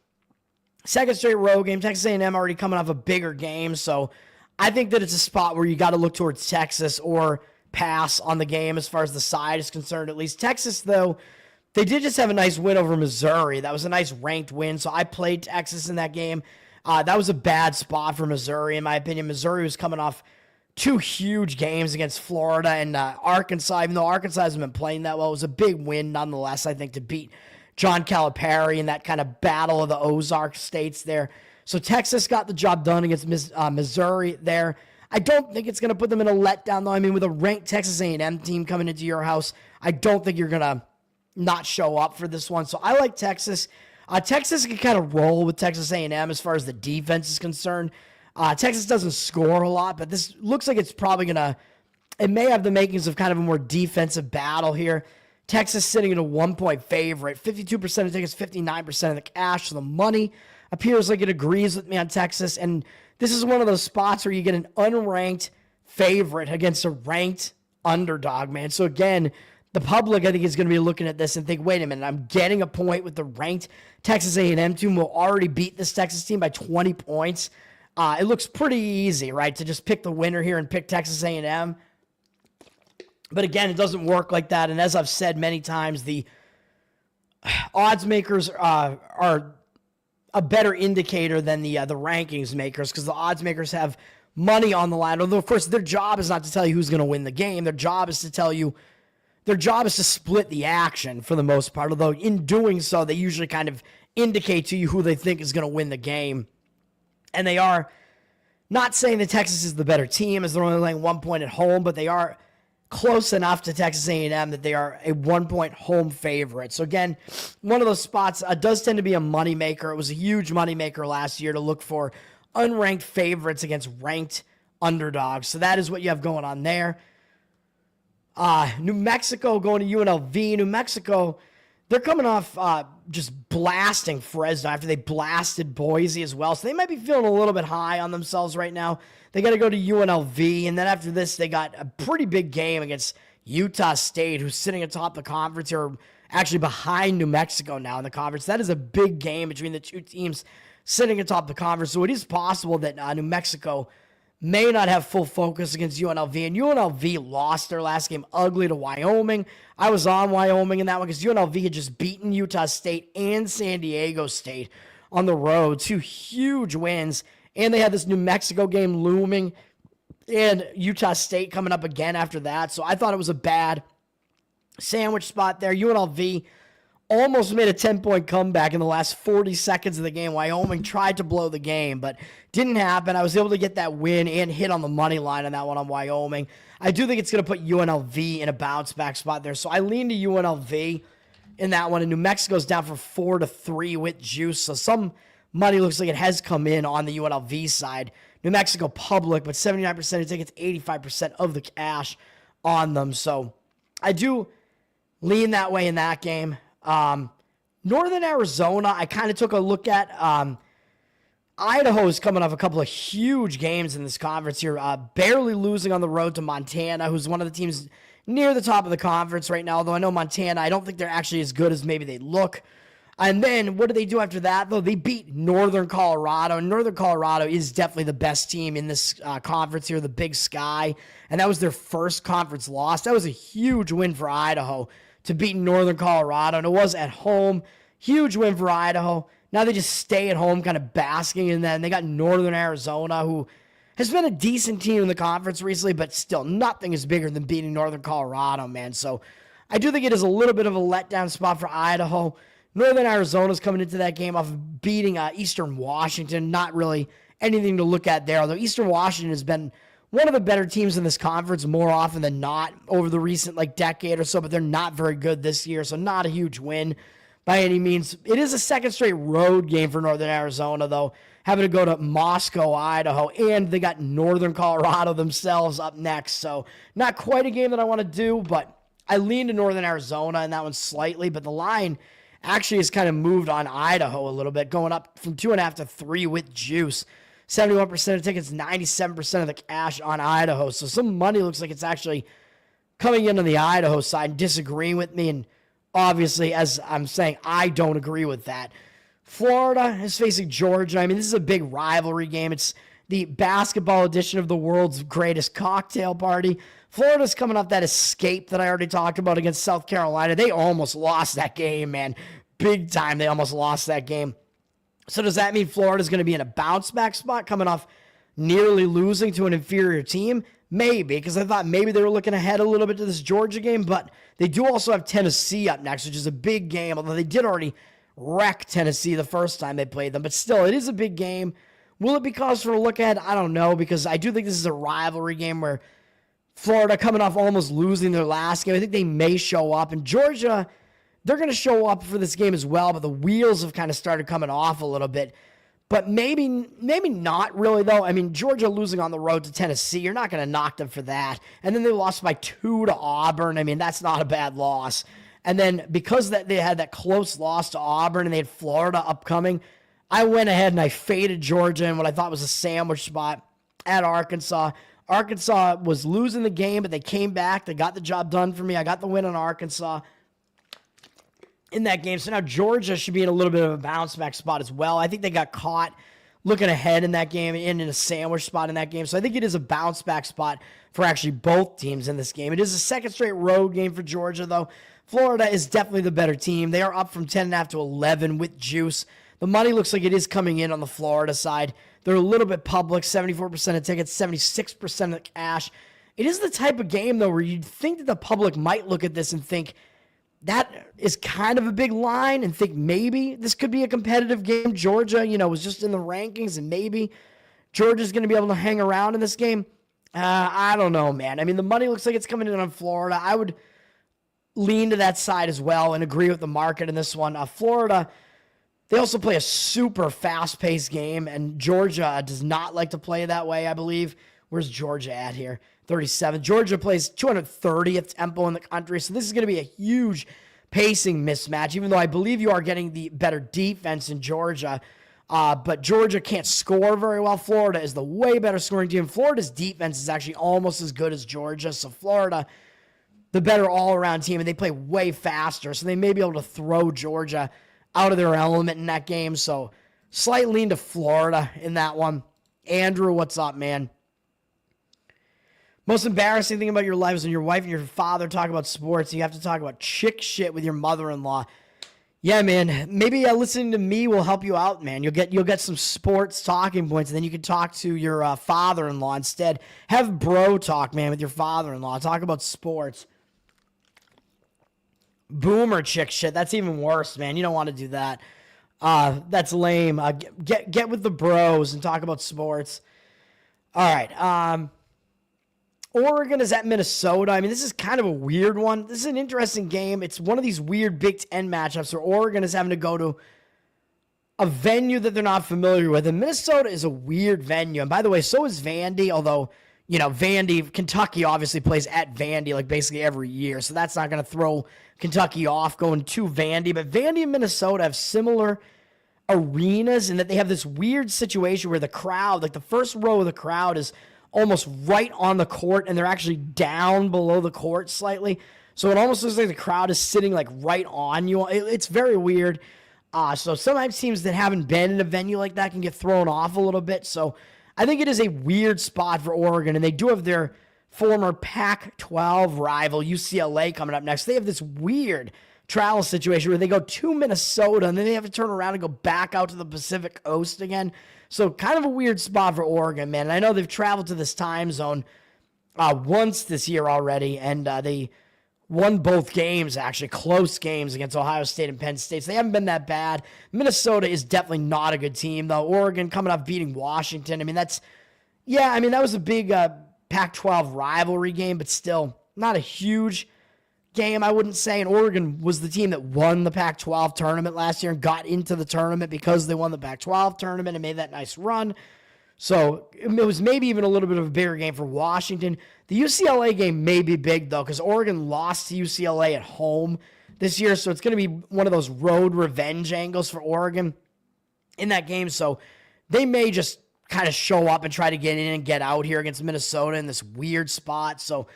2nd straight road game. Texas A&M already coming off a bigger game. So I think that it's a spot where you got to look towards Texas or pass on the game as far as the side is concerned. At least Texas, though, they did just have a nice win over Missouri. That was a nice ranked win, so I played Texas in that game. That was a bad spot for Missouri, in my opinion. Missouri was coming off 2 huge games against Florida and Arkansas. Even though Arkansas hasn't been playing that well, it was a big win nonetheless, I think, to beat John Calipari in that kind of battle of the Ozark states there. So Texas got the job done against Missouri there. I don't think it's going to put them in a letdown, though. I mean, with a ranked Texas A&M team coming into your house, I don't think you're going to not show up for this one. So I like Texas. Texas can kind of roll with Texas A&M as far as the defense is concerned. Texas doesn't score a lot, but this looks like it's probably going to, it may have the makings of kind of a more defensive battle here. Texas sitting at a 1-point favorite. 52% of tickets, 59% of the cash. So the money appears like it agrees with me on Texas. And this is one of those spots where you get an unranked favorite against a ranked underdog, man. So again, the public, I think, is going to be looking at this and think, wait a minute, I'm getting a point with the ranked Texas A&M team. Will already beat this Texas team by 20 points. It looks pretty easy, right, to just pick the winner here and pick Texas A&M. But again, it doesn't work like that. And as I've said many times, the odds makers are a better indicator than the rankings makers, because the odds makers have money on the line. Although, of course, their job is not to tell you who's going to win the game. Their job is to split the action for the most part. Although in doing so, they usually kind of indicate to you who they think is going to win the game. And they are not saying that Texas is the better team, as they're only laying 1 point at home, but they are close enough to Texas A&M that they are a 1-point home favorite. So again, one of those spots does tend to be a moneymaker. It was a huge moneymaker last year to look for unranked favorites against ranked underdogs. So that is what you have going on there. New Mexico going to UNLV. New Mexico, they're coming off just blasting Fresno after they blasted Boise as well. So they might be feeling a little bit high on themselves right now. They got to go to UNLV, and then after this, they got a pretty big game against Utah State, who's sitting atop the conference here, actually behind New Mexico now in the conference. That is a big game between the two teams sitting atop the conference. So it is possible that New Mexico may not have full focus against UNLV, and UNLV lost their last game ugly to Wyoming. I was on Wyoming in that one because UNLV had just beaten Utah State and San Diego State on the road. Two huge wins. And they had this New Mexico game looming and Utah State coming up again after that. So I thought it was a bad sandwich spot there. UNLV almost made a 10-point comeback in the last 40 seconds of the game. Wyoming tried to blow the game, but didn't happen. I was able to get that win and hit on the money line on that one on Wyoming. I do think it's going to put UNLV in a bounce-back spot there. So I lean to UNLV in that one. And New Mexico's down for 4-3 with juice. So some money looks like it has come in on the UNLV side. New Mexico public, but 79% of tickets, 85% of the cash on them. So I do lean that way in that game. Northern Arizona, I kind of took a look at. Idaho is coming off a couple of huge games in this conference here, barely losing on the road to Montana, who's one of the teams near the top of the conference right now. Although I know Montana, I don't think they're actually as good as maybe they look. And then what do they do after that, though? They beat Northern Colorado. And Northern Colorado is definitely the best team in this conference here, the Big Sky. And that was their first conference loss. That was a huge win for Idaho to beat Northern Colorado. And it was at home. Huge win for Idaho. Now they just stay at home kind of basking in that. And they got Northern Arizona, who has been a decent team in the conference recently, but still nothing is bigger than beating Northern Colorado, man. So I do think it is a little bit of a letdown spot for Idaho. Northern Arizona's coming into that game off of beating Eastern Washington. Not really anything to look at there, although Eastern Washington has been one of the better teams in this conference more often than not over the recent decade or so, but they're not very good this year, so not a huge win by any means. It is a second straight road game for Northern Arizona, though, having to go to Moscow, Idaho, and they got Northern Colorado themselves up next, so not quite a game that I want to do, but I lean to Northern Arizona in that one slightly, but the line actually has kind of moved on Idaho a little bit, going up from 2.5 to 3 with juice. 71% of tickets, 97% of the cash on Idaho. So some money looks like it's actually coming in on the Idaho side and disagreeing with me. And obviously, as I'm saying, I don't agree with that. Florida is facing Georgia. I mean, this is a big rivalry game. It's the basketball edition of the world's greatest cocktail party. Florida's coming off that escape that I already talked about against South Carolina. They almost lost that game, man. Big time, they almost lost that game. So does that mean Florida's going to be in a bounce-back spot coming off nearly losing to an inferior team? Maybe, because I thought maybe they were looking ahead a little bit to this Georgia game, but they do also have Tennessee up next, which is a big game, although they did already wreck Tennessee the first time they played them. But still, it is a big game. Will it be cause for a look ahead? I don't know, because I do think this is a rivalry game where Florida coming off almost losing their last game. I think they may show up. And Georgia, they're going to show up for this game as well, but the wheels have kind of started coming off a little bit. But maybe not really, though. I mean, Georgia losing on the road to Tennessee, you're not going to knock them for that. And then they lost by 2 to Auburn. I mean, that's not a bad loss. And then because they had that close loss to Auburn and they had Florida upcoming, I went ahead and I faded Georgia in what I thought was a sandwich spot at Arkansas. Arkansas was losing the game, but they came back. They got the job done for me. I got the win on Arkansas in that game. So now Georgia should be in a little bit of a bounce back spot as well. I think they got caught looking ahead in that game and in a sandwich spot in that game. So I think it is a bounce back spot for actually both teams in this game. It is a second straight road game for Georgia, though. Florida is definitely the better team. They are up from 10.5 to 11 with juice. The money looks like it is coming in on the Florida side. They're a little bit public, 74% of tickets, 76% of cash. It is the type of game, though, where you'd think that the public might look at this and think, that is kind of a big line, and think maybe this could be a competitive game. Georgia, was just in the rankings, and maybe Georgia's going to be able to hang around in this game. I don't know, man. I mean, the money looks like it's coming in on Florida. I would lean to that side as well and agree with the market in this one. Florida, they also play a super fast-paced game, and Georgia does not like to play that way, I believe. Where's Georgia at here? 37. Georgia plays 230th tempo in the country, so this is going to be a huge pacing mismatch, even though I believe you are getting the better defense in Georgia. But Georgia can't score very well. Florida is the way better scoring team. Florida's defense is actually almost as good as Georgia, so Florida, the better all-around team, and they play way faster, so they may be able to throw Georgia out of their element in that game. So slight lean to Florida in that one. Andrew, what's up, man? Most embarrassing thing about your life is when your wife and your father talk about sports and you have to talk about chick shit with your mother-in-law. Yeah, man. Maybe listening to me will help you out, man. You'll get some sports talking points, and then you can talk to your father-in-law instead. Have bro talk, man, with your father-in-law. Talk about sports. Boomer chick shit. That's even worse, man. You don't want to do that. That's lame. Get with the bros and talk about sports. All right. Oregon is at Minnesota. I mean, this is kind of a weird one. This is an interesting game. It's one of these weird Big Ten matchups where Oregon is having to go to a venue that they're not familiar with. And Minnesota is a weird venue. And by the way, so is Vandy, although, Vandy, Kentucky obviously plays at Vandy like basically every year. So that's not going to throw Kentucky off going to Vandy. But Vandy and Minnesota have similar arenas in that they have this weird situation where the crowd, like the first row of the crowd is almost right on the court, and they're actually down below the court slightly. So it almost looks like the crowd is sitting like right on you. It's very weird. So sometimes teams that haven't been in a venue like that can get thrown off a little bit. So I think it is a weird spot for Oregon, and they do have their former Pac-12 rival UCLA coming up next. They have this weird travel situation where they go to Minnesota, and then they have to turn around and go back out to the Pacific Coast again. So kind of a weird spot for Oregon, man. And I know they've traveled to this time zone once this year already, and they won both games, actually, close games against Ohio State and Penn State. So they haven't been that bad. Minnesota is definitely not a good team, though. Oregon coming off beating Washington. I mean, that was a big Pac-12 rivalry game, but still not a huge game, I wouldn't say. And Oregon was the team that won the Pac-12 tournament last year and got into the tournament because they won the Pac-12 tournament and made that nice run. So it was maybe even a little bit of a bigger game for Washington. The UCLA game may be big, though, because Oregon lost to UCLA at home this year. So it's going to be one of those road revenge angles for Oregon in that game. So they may just kind of show up and try to get in and get out here against Minnesota in this weird spot. So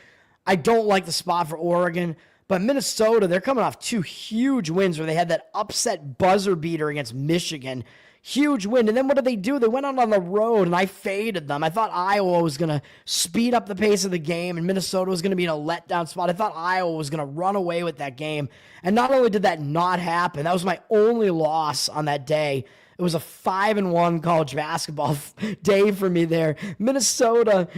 I don't like the spot for Oregon, but Minnesota, they're coming off 2 huge wins where they had that upset buzzer beater against Michigan. Huge win. And then what did they do? They went out on the road, and I faded them. I thought Iowa was going to speed up the pace of the game, and Minnesota was going to be in a letdown spot. I thought Iowa was going to run away with that game. And not only did that not happen, that was my only loss on that day. It was a 5-1 college basketball day for me there. Minnesota,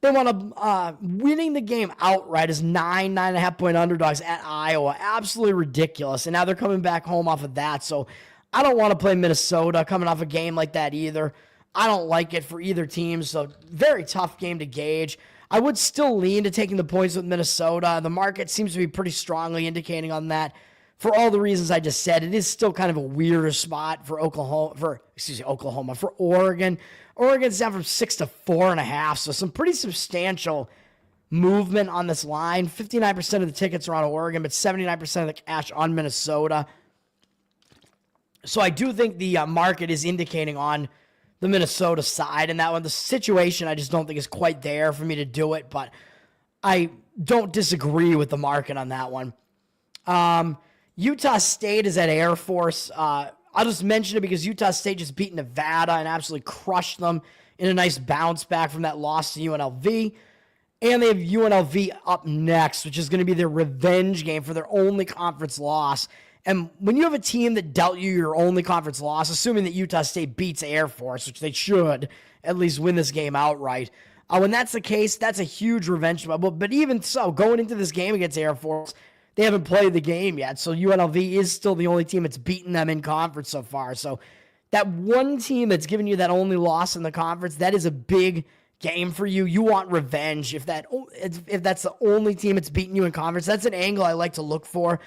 they wound up winning the game outright as 9.5 point underdogs at Iowa. Absolutely ridiculous. And now they're coming back home off of that. So I don't want to play Minnesota coming off a game like that either. I don't like it for either team. So very tough game to gauge. I would still lean to taking the points with Minnesota. The market seems to be pretty strongly indicating on that. for all the reasons I just said, it is still kind of a weirder spot for for Oregon. Oregon's down from 6 to 4.5, so some pretty substantial movement on this line. 59% of the tickets are on Oregon, but 79% of the cash on Minnesota. So I do think the market is indicating on the Minnesota side, and that one, the situation, I just don't think is quite there for me to do it, but I don't disagree with the market on that one. Utah State is at Air Force. I'll just mention it because Utah State just beat Nevada and absolutely crushed them in a nice bounce back from that loss to UNLV. And they have UNLV up next, which is going to be their revenge game for their only conference loss. And when you have a team that dealt you your only conference loss, assuming that Utah State beats Air Force, which they should at least win this game outright, when that's the case, that's a huge revenge. But even so, going into this game against Air Force, they haven't played the game yet. So UNLV is still the only team that's beaten them in conference so far. So that one team that's given you that only loss in the conference, that is a big game for you. You want revenge. If that's the only team that's beaten you in conference, that's an angle I like to look for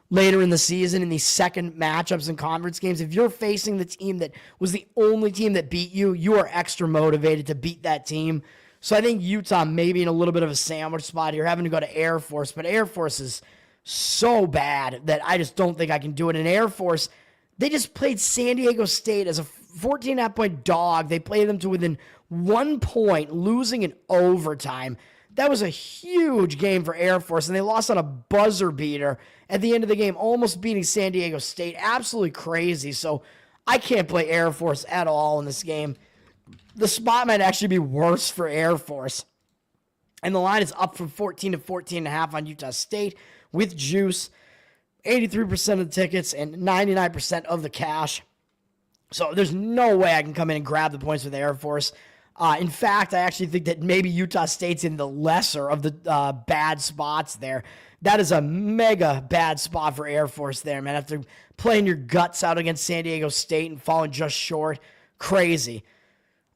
later in the season in these second matchups in conference games. If you're facing the team that was the only team that beat you, you are extra motivated to beat that team. So I think Utah may be in a little bit of a sandwich spot here, having to go to Air Force, but Air Force is so bad that I just don't think I can do it. In Air Force, they just played San Diego State as a 14.5-point dog. They played them to within 1 point, losing in overtime. That was a huge game for Air Force, and they lost on a buzzer beater at the end of the game, almost beating San Diego State. Absolutely crazy. So I can't play Air Force at all in this game. The spot might actually be worse for Air Force. And the line is up from 14 to 14.5 on Utah State with juice, 83% of the tickets and 99% of the cash. So there's no way I can come in and grab the points with Air Force. In fact, I actually think that maybe Utah State's in the lesser of the bad spots there. That is a mega bad spot for Air Force there, man. After playing your guts out against San Diego State and falling just short. Crazy.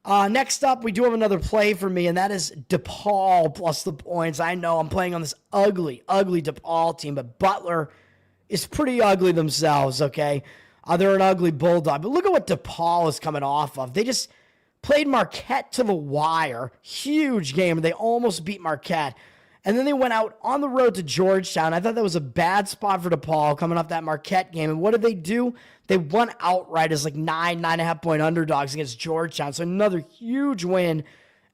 Next up, we do have another play for me, and that is DePaul plus the points. I know I'm playing on this ugly DePaul team, but Butler is pretty ugly themselves, okay? They're an ugly bulldog. But look at what DePaul is coming off of. They just played Marquette to the wire. Huge game. They almost beat Marquette. And then they went out on the road to Georgetown. I thought that was a bad spot for DePaul coming off that Marquette game. And what did they do? They won outright as like 9.5 point underdogs against Georgetown. So another huge win.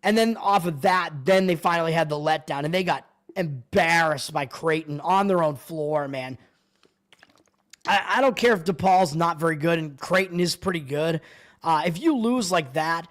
And then off of that, then they finally had the letdown. And they got embarrassed by Creighton on their own floor, man. I don't care if DePaul's not very good and Creighton is pretty good. If you lose like that,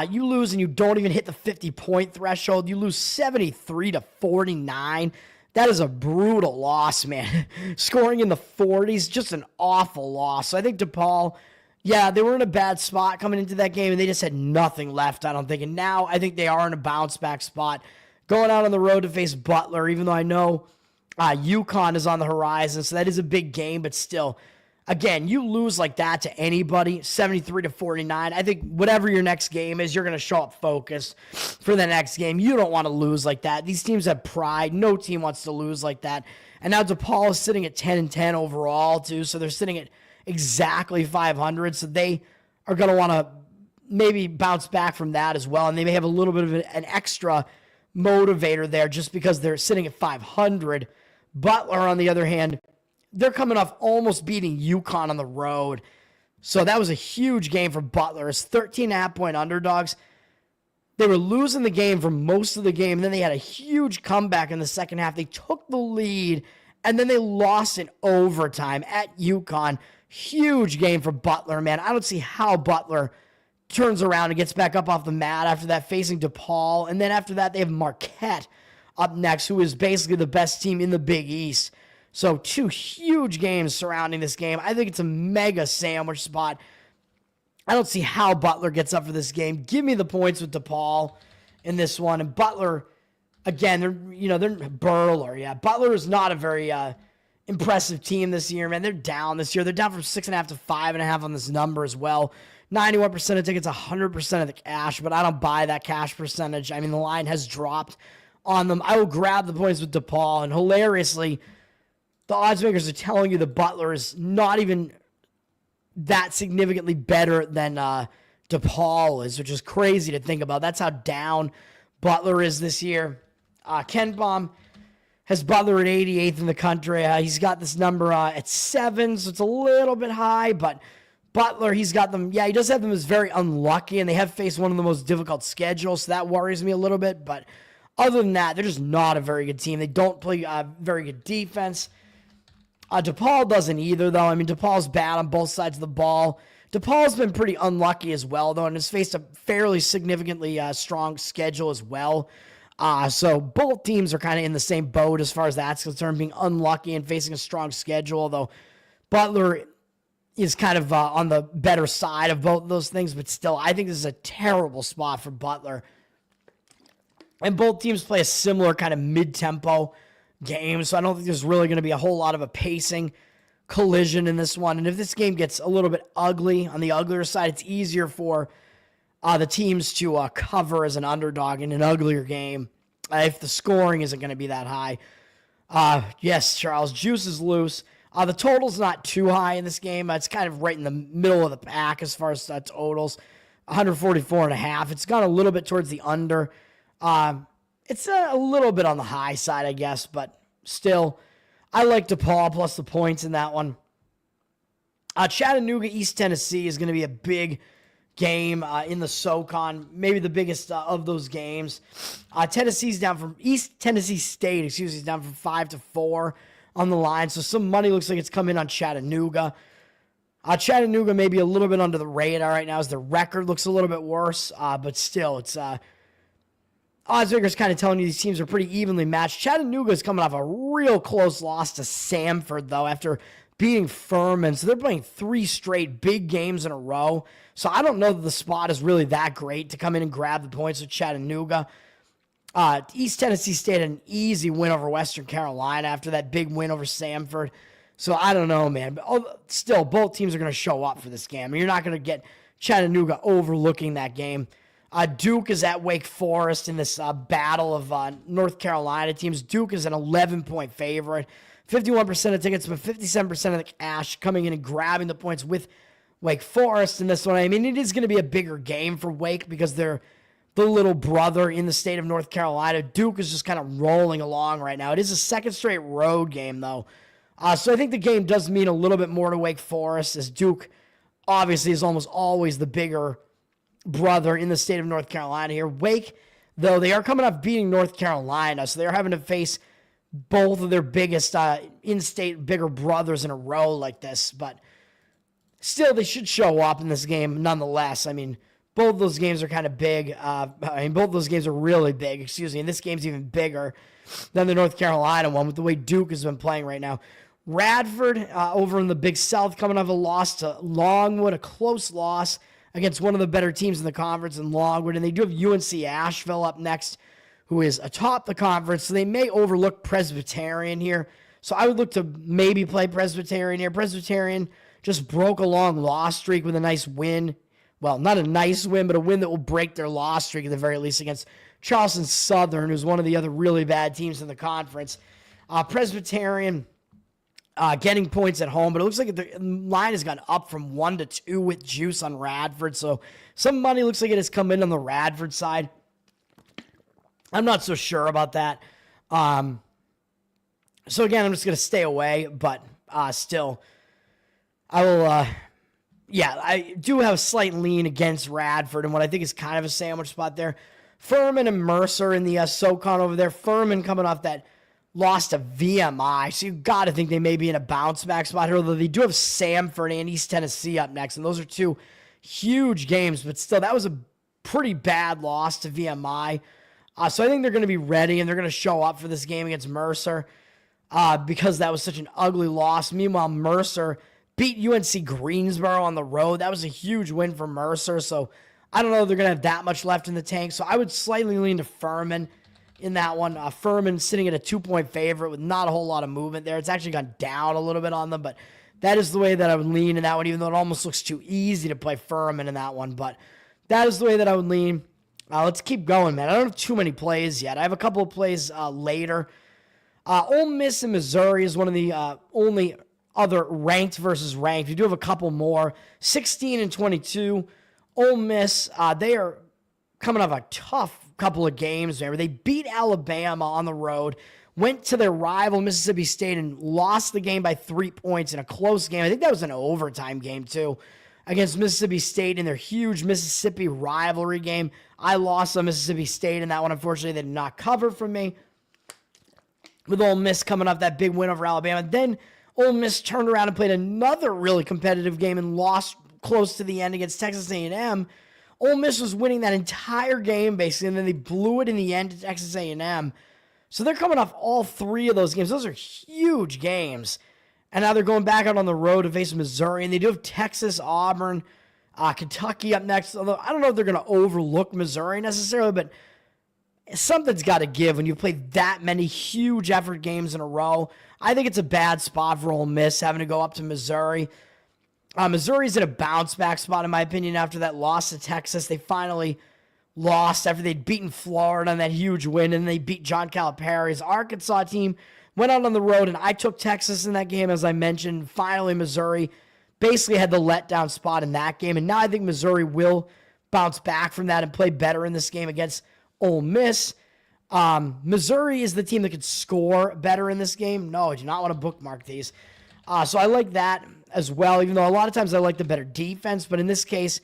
you lose and you don't even hit the 50-point threshold. You lose 73 to 49. That is a brutal loss, man. Scoring in the 40s, just an awful loss. So I think DePaul, yeah, they were in a bad spot coming into that game, and they just had nothing left, I don't think. And now I think they are in a bounce-back spot. Going out on the road to face Butler, even though I know UConn is on the horizon, so that is a big game, but still, again, you lose like that to anybody, 73 to 49. I think whatever your next game is, you're going to show up focused for the next game. You don't want to lose like that. These teams have pride. No team wants to lose like that. And now DePaul is sitting at 10-10 overall, too, so they're sitting at exactly 500, so they are going to want to maybe bounce back from that as well, and they may have a little bit of an extra motivator there just because they're sitting at 500. Butler, on the other hand, they're coming off almost beating UConn on the road. So that was a huge game for Butler. It's 13.5 point underdogs. They were losing the game for most of the game. And then they had a huge comeback in the second half. They took the lead, and then they lost in overtime at UConn. Huge game for Butler, man. I don't see how Butler turns around and gets back up off the mat after that, facing DePaul. And then after that, they have Marquette up next, who is basically the best team in the Big East. So two huge games surrounding this game. I think it's a mega sandwich spot. I don't see how Butler gets up for this game. Give me the points with DePaul in this one. And Butler, again, they're Burler. Yeah, Butler is not a very impressive team this year, man. They're down this year. They're down from 6.5 to 5.5 on this number as well. 91% of tickets, 100% of the cash, but I don't buy that cash percentage. I mean, the line has dropped on them. I will grab the points with DePaul, and hilariously, the odds makers are telling you the Butler is not even that significantly better than DePaul is, which is crazy to think about. That's how down Butler is this year. Ken Baum has Butler at 88th in the country. He's got this number at 7, so it's a little bit high, but Butler, he's got them. Yeah, he does have them as very unlucky, and they have faced one of the most difficult schedules, so that worries me a little bit. But other than that, they're just not a very good team. They don't play very good defense. DePaul doesn't either, though. I mean, DePaul's bad on both sides of the ball. DePaul's been pretty unlucky as well, though, and has faced a fairly significantly strong schedule as well. So both teams are kind of in the same boat as far as that's concerned, being unlucky and facing a strong schedule, although Butler is kind of on the better side of both of those things, but still, I think this is a terrible spot for Butler. And both teams play a similar kind of mid-tempo game, so I don't think there's really going to be a whole lot of a pacing collision in this one. And if this game gets a little bit ugly, on the uglier side, it's easier for the teams to cover as an underdog in an uglier game if the scoring isn't going to be that high. Yes, Charles, juice is loose. The total's not too high in this game. It's kind of right in the middle of the pack as far as totals. 144.5. It's gone a little bit towards the under. It's a little bit on the high side, I guess, but still, I like DePaul plus the points in that one. Chattanooga, East Tennessee is going to be a big game in the SoCon, maybe the biggest of those games. East Tennessee State, is down from 5-4 on the line, so some money looks like it's coming on Chattanooga. Chattanooga may be a little bit under the radar right now as the record looks a little bit worse, but still, it's odds makers kind of telling you these teams are pretty evenly matched. Chattanooga is coming off a real close loss to Samford, though, after beating Furman. So they're playing 3 straight big games in a row. So I don't know that the spot is really that great to come in and grab the points with Chattanooga. East Tennessee State had an easy win over Western Carolina after that big win over Samford. So I don't know, man. But still, both teams are going to show up for this game. I mean, you're not going to get Chattanooga overlooking that game. Duke is at Wake Forest in this battle of North Carolina teams. Duke is an 11-point favorite. 51% of tickets, but 57% of the cash coming in and grabbing the points with Wake Forest in this one. I mean, it is going to be a bigger game for Wake because they're the little brother in the state of North Carolina. Duke is just kind of rolling along right now. It is a second straight road game, though. So I think the game does mean a little bit more to Wake Forest, as Duke obviously is almost always the bigger brother in the state of North Carolina here. Wake, though, they are coming off beating North Carolina, so they're having to face both of their biggest in-state bigger brothers in a row like this. But still, they should show up in this game nonetheless. I mean, both of those games are kind of big. Both of those games are really big, and this game's even bigger than the North Carolina one with the way Duke has been playing right now. Radford over in the Big South coming off a loss to Longwood, a close loss against one of the better teams in the conference in Longwood. And they do have UNC Asheville up next, who is atop the conference. So they may overlook Presbyterian here. So I would look to maybe play Presbyterian here. Presbyterian just broke a long loss streak with a nice win. Well, not a nice win, but a win that will break their loss streak at the very least against Charleston Southern, who's one of the other really bad teams in the conference. Presbyterian getting points at home, but it looks like the line has gone up from 1-2 with juice on Radford. So some money looks like it has come in on the Radford side. I'm not so sure about that. So again, I'm just going to stay away, but still, I will, I do have a slight lean against Radford and what I think is kind of a sandwich spot there. Furman and Mercer in the SoCon over there. Furman coming off that loss to VMI, so you got to think they may be in a bounce-back spot here, although they do have Samford and East Tennessee up next, and those are 2 huge games, but still, that was a pretty bad loss to VMI. So I think they're going to be ready, and they're going to show up for this game against Mercer because that was such an ugly loss. Meanwhile, Mercer beat UNC-Greensboro on the road. That was a huge win for Mercer, so I don't know if they're going to have that much left in the tank, so I would slightly lean to Furman in that one. Furman sitting at a 2-point favorite with not a whole lot of movement there. It's actually gone down a little bit on them, but that is the way that I would lean in that one, even though it almost looks too easy to play Furman in that one, but that is the way that I would lean. Let's keep going, man. I don't have too many plays yet. I have a couple of plays later. Ole Miss and Missouri is one of the only other ranked versus ranked. We do have a couple more. 16 and 22. Ole Miss, they are coming off a tough couple of games there. They beat Alabama on the road, went to their rival Mississippi State and lost the game by 3 points in a close game. I think that was an overtime game too against Mississippi State in their huge Mississippi rivalry game. I lost on Mississippi State in that one. Unfortunately, they did not cover for me. With Ole Miss coming off that big win over Alabama. Then Ole Miss turned around and played another really competitive game and lost close to the end against Texas A&M. Ole Miss was winning that entire game basically, and then they blew it in the end to Texas A&M. So they're coming off all three of those games. Those are huge games. And now they're going back out on the road to face Missouri. And they do have Texas, Auburn, Kentucky up next. Although I don't know if they're going to overlook Missouri necessarily, but something's got to give when you play that many huge effort games in a row. I think it's a bad spot for Ole Miss having to go up to Missouri. Missouri's in a bounce-back spot, in my opinion, after that loss to Texas. They finally lost after they'd beaten Florida on that huge win, and they beat John Calipari's Arkansas team. Went out on the road, and I took Texas in that game, as I mentioned. Finally, Missouri basically had the letdown spot in that game, and now I think Missouri will bounce back from that and play better in this game against Ole Miss. Missouri is the team that could score better in this game. No, I do not want to bookmark these. So I like that as well, even though a lot of times I like the better defense. But in this case,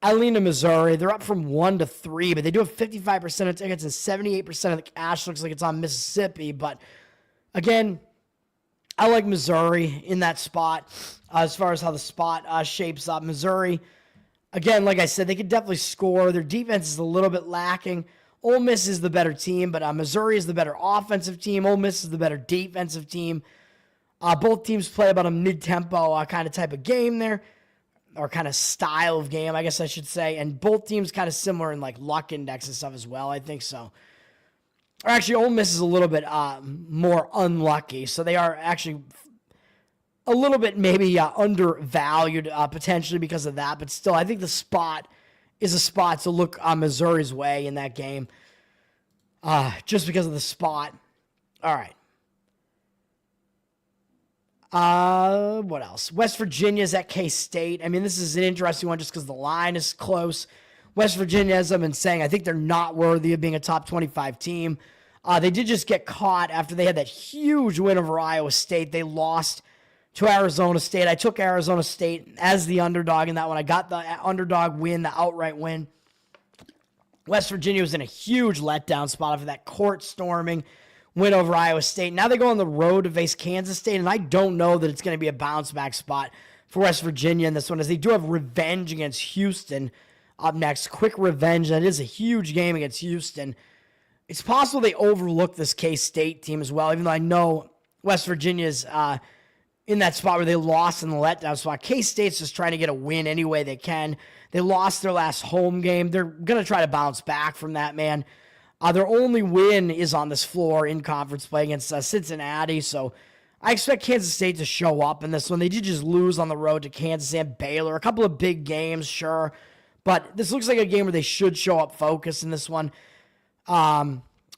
I lean to Missouri. They're up from 1 to 3, but they do have 55% of tickets and 78% of the cash. Looks like it's on Mississippi. But again, I like Missouri in that spot as far as how the spot shapes up. Missouri, again, like I said, they could definitely score. Their defense is a little bit lacking. Ole Miss is the better team, but Missouri is the better offensive team. Ole Miss is the better defensive team. Both teams play about a mid-tempo kind of type of game there, or kind of style of game, I guess I should say. And both teams kind of similar in like luck index and stuff as well, I think so. Or actually, Ole Miss is a little bit more unlucky, so they are actually a little bit maybe undervalued potentially because of that. But still, I think the spot is a spot to look Missouri's way in that game, just because of the spot. All right. What else? West Virginia's at K-State. I mean, this is an interesting one just because the line is close. West Virginia, as I've been saying, I think they're not worthy of being a top 25 team. They did just get caught after they had that huge win over Iowa State. They lost to Arizona State. I took Arizona State as the underdog in that one. I got the underdog win, the outright win. West Virginia was in a huge letdown spot after that court storming win over Iowa State. Now they go on the road to face Kansas State, and I don't know that it's going to be a bounce-back spot for West Virginia in this one, as they do have revenge against Houston up next. Quick revenge. That is a huge game against Houston. It's possible they overlook this K-State team as well, even though I know West Virginia's in that spot where they lost in the letdown spot. K-State's just trying to get a win any way they can. They lost their last home game. They're going to try to bounce back from that, man. Their only win is on this floor in conference play against Cincinnati, so I expect Kansas State to show up in this one. They did just lose on the road to Kansas and Baylor. A couple of big games, sure, but this looks like a game where they should show up focused in this one.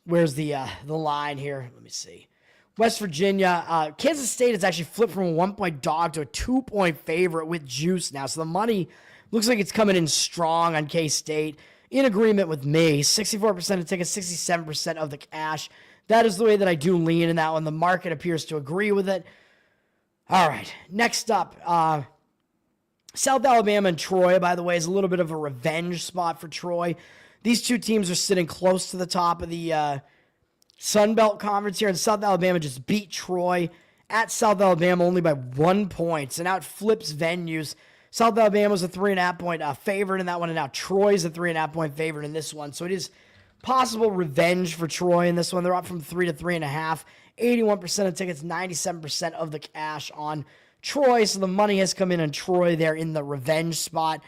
Where's the line here? Let me see. West Virginia, Kansas State has actually flipped from a 1-point dog to a 2-point favorite with juice now, so the money looks like it's coming in strong on K-State. In agreement with me, 64% of tickets, 67% of the cash. That is the way that I do lean in that one. The market appears to agree with it. All right, next up, South Alabama and Troy, by the way, is a little bit of a revenge spot for Troy. These two teams are sitting close to the top of the Sun Belt Conference here, and South Alabama just beat Troy at South Alabama only by 1 point. So now it flips venues. South Alabama was a 3.5-point favorite in that one, and now Troy's a 3.5-point favorite in this one. So it is possible revenge for Troy in this one. They're up from 3 to 3.5. 81% of tickets, 97% of the cash on Troy. So the money has come in on Troy there in the revenge spot.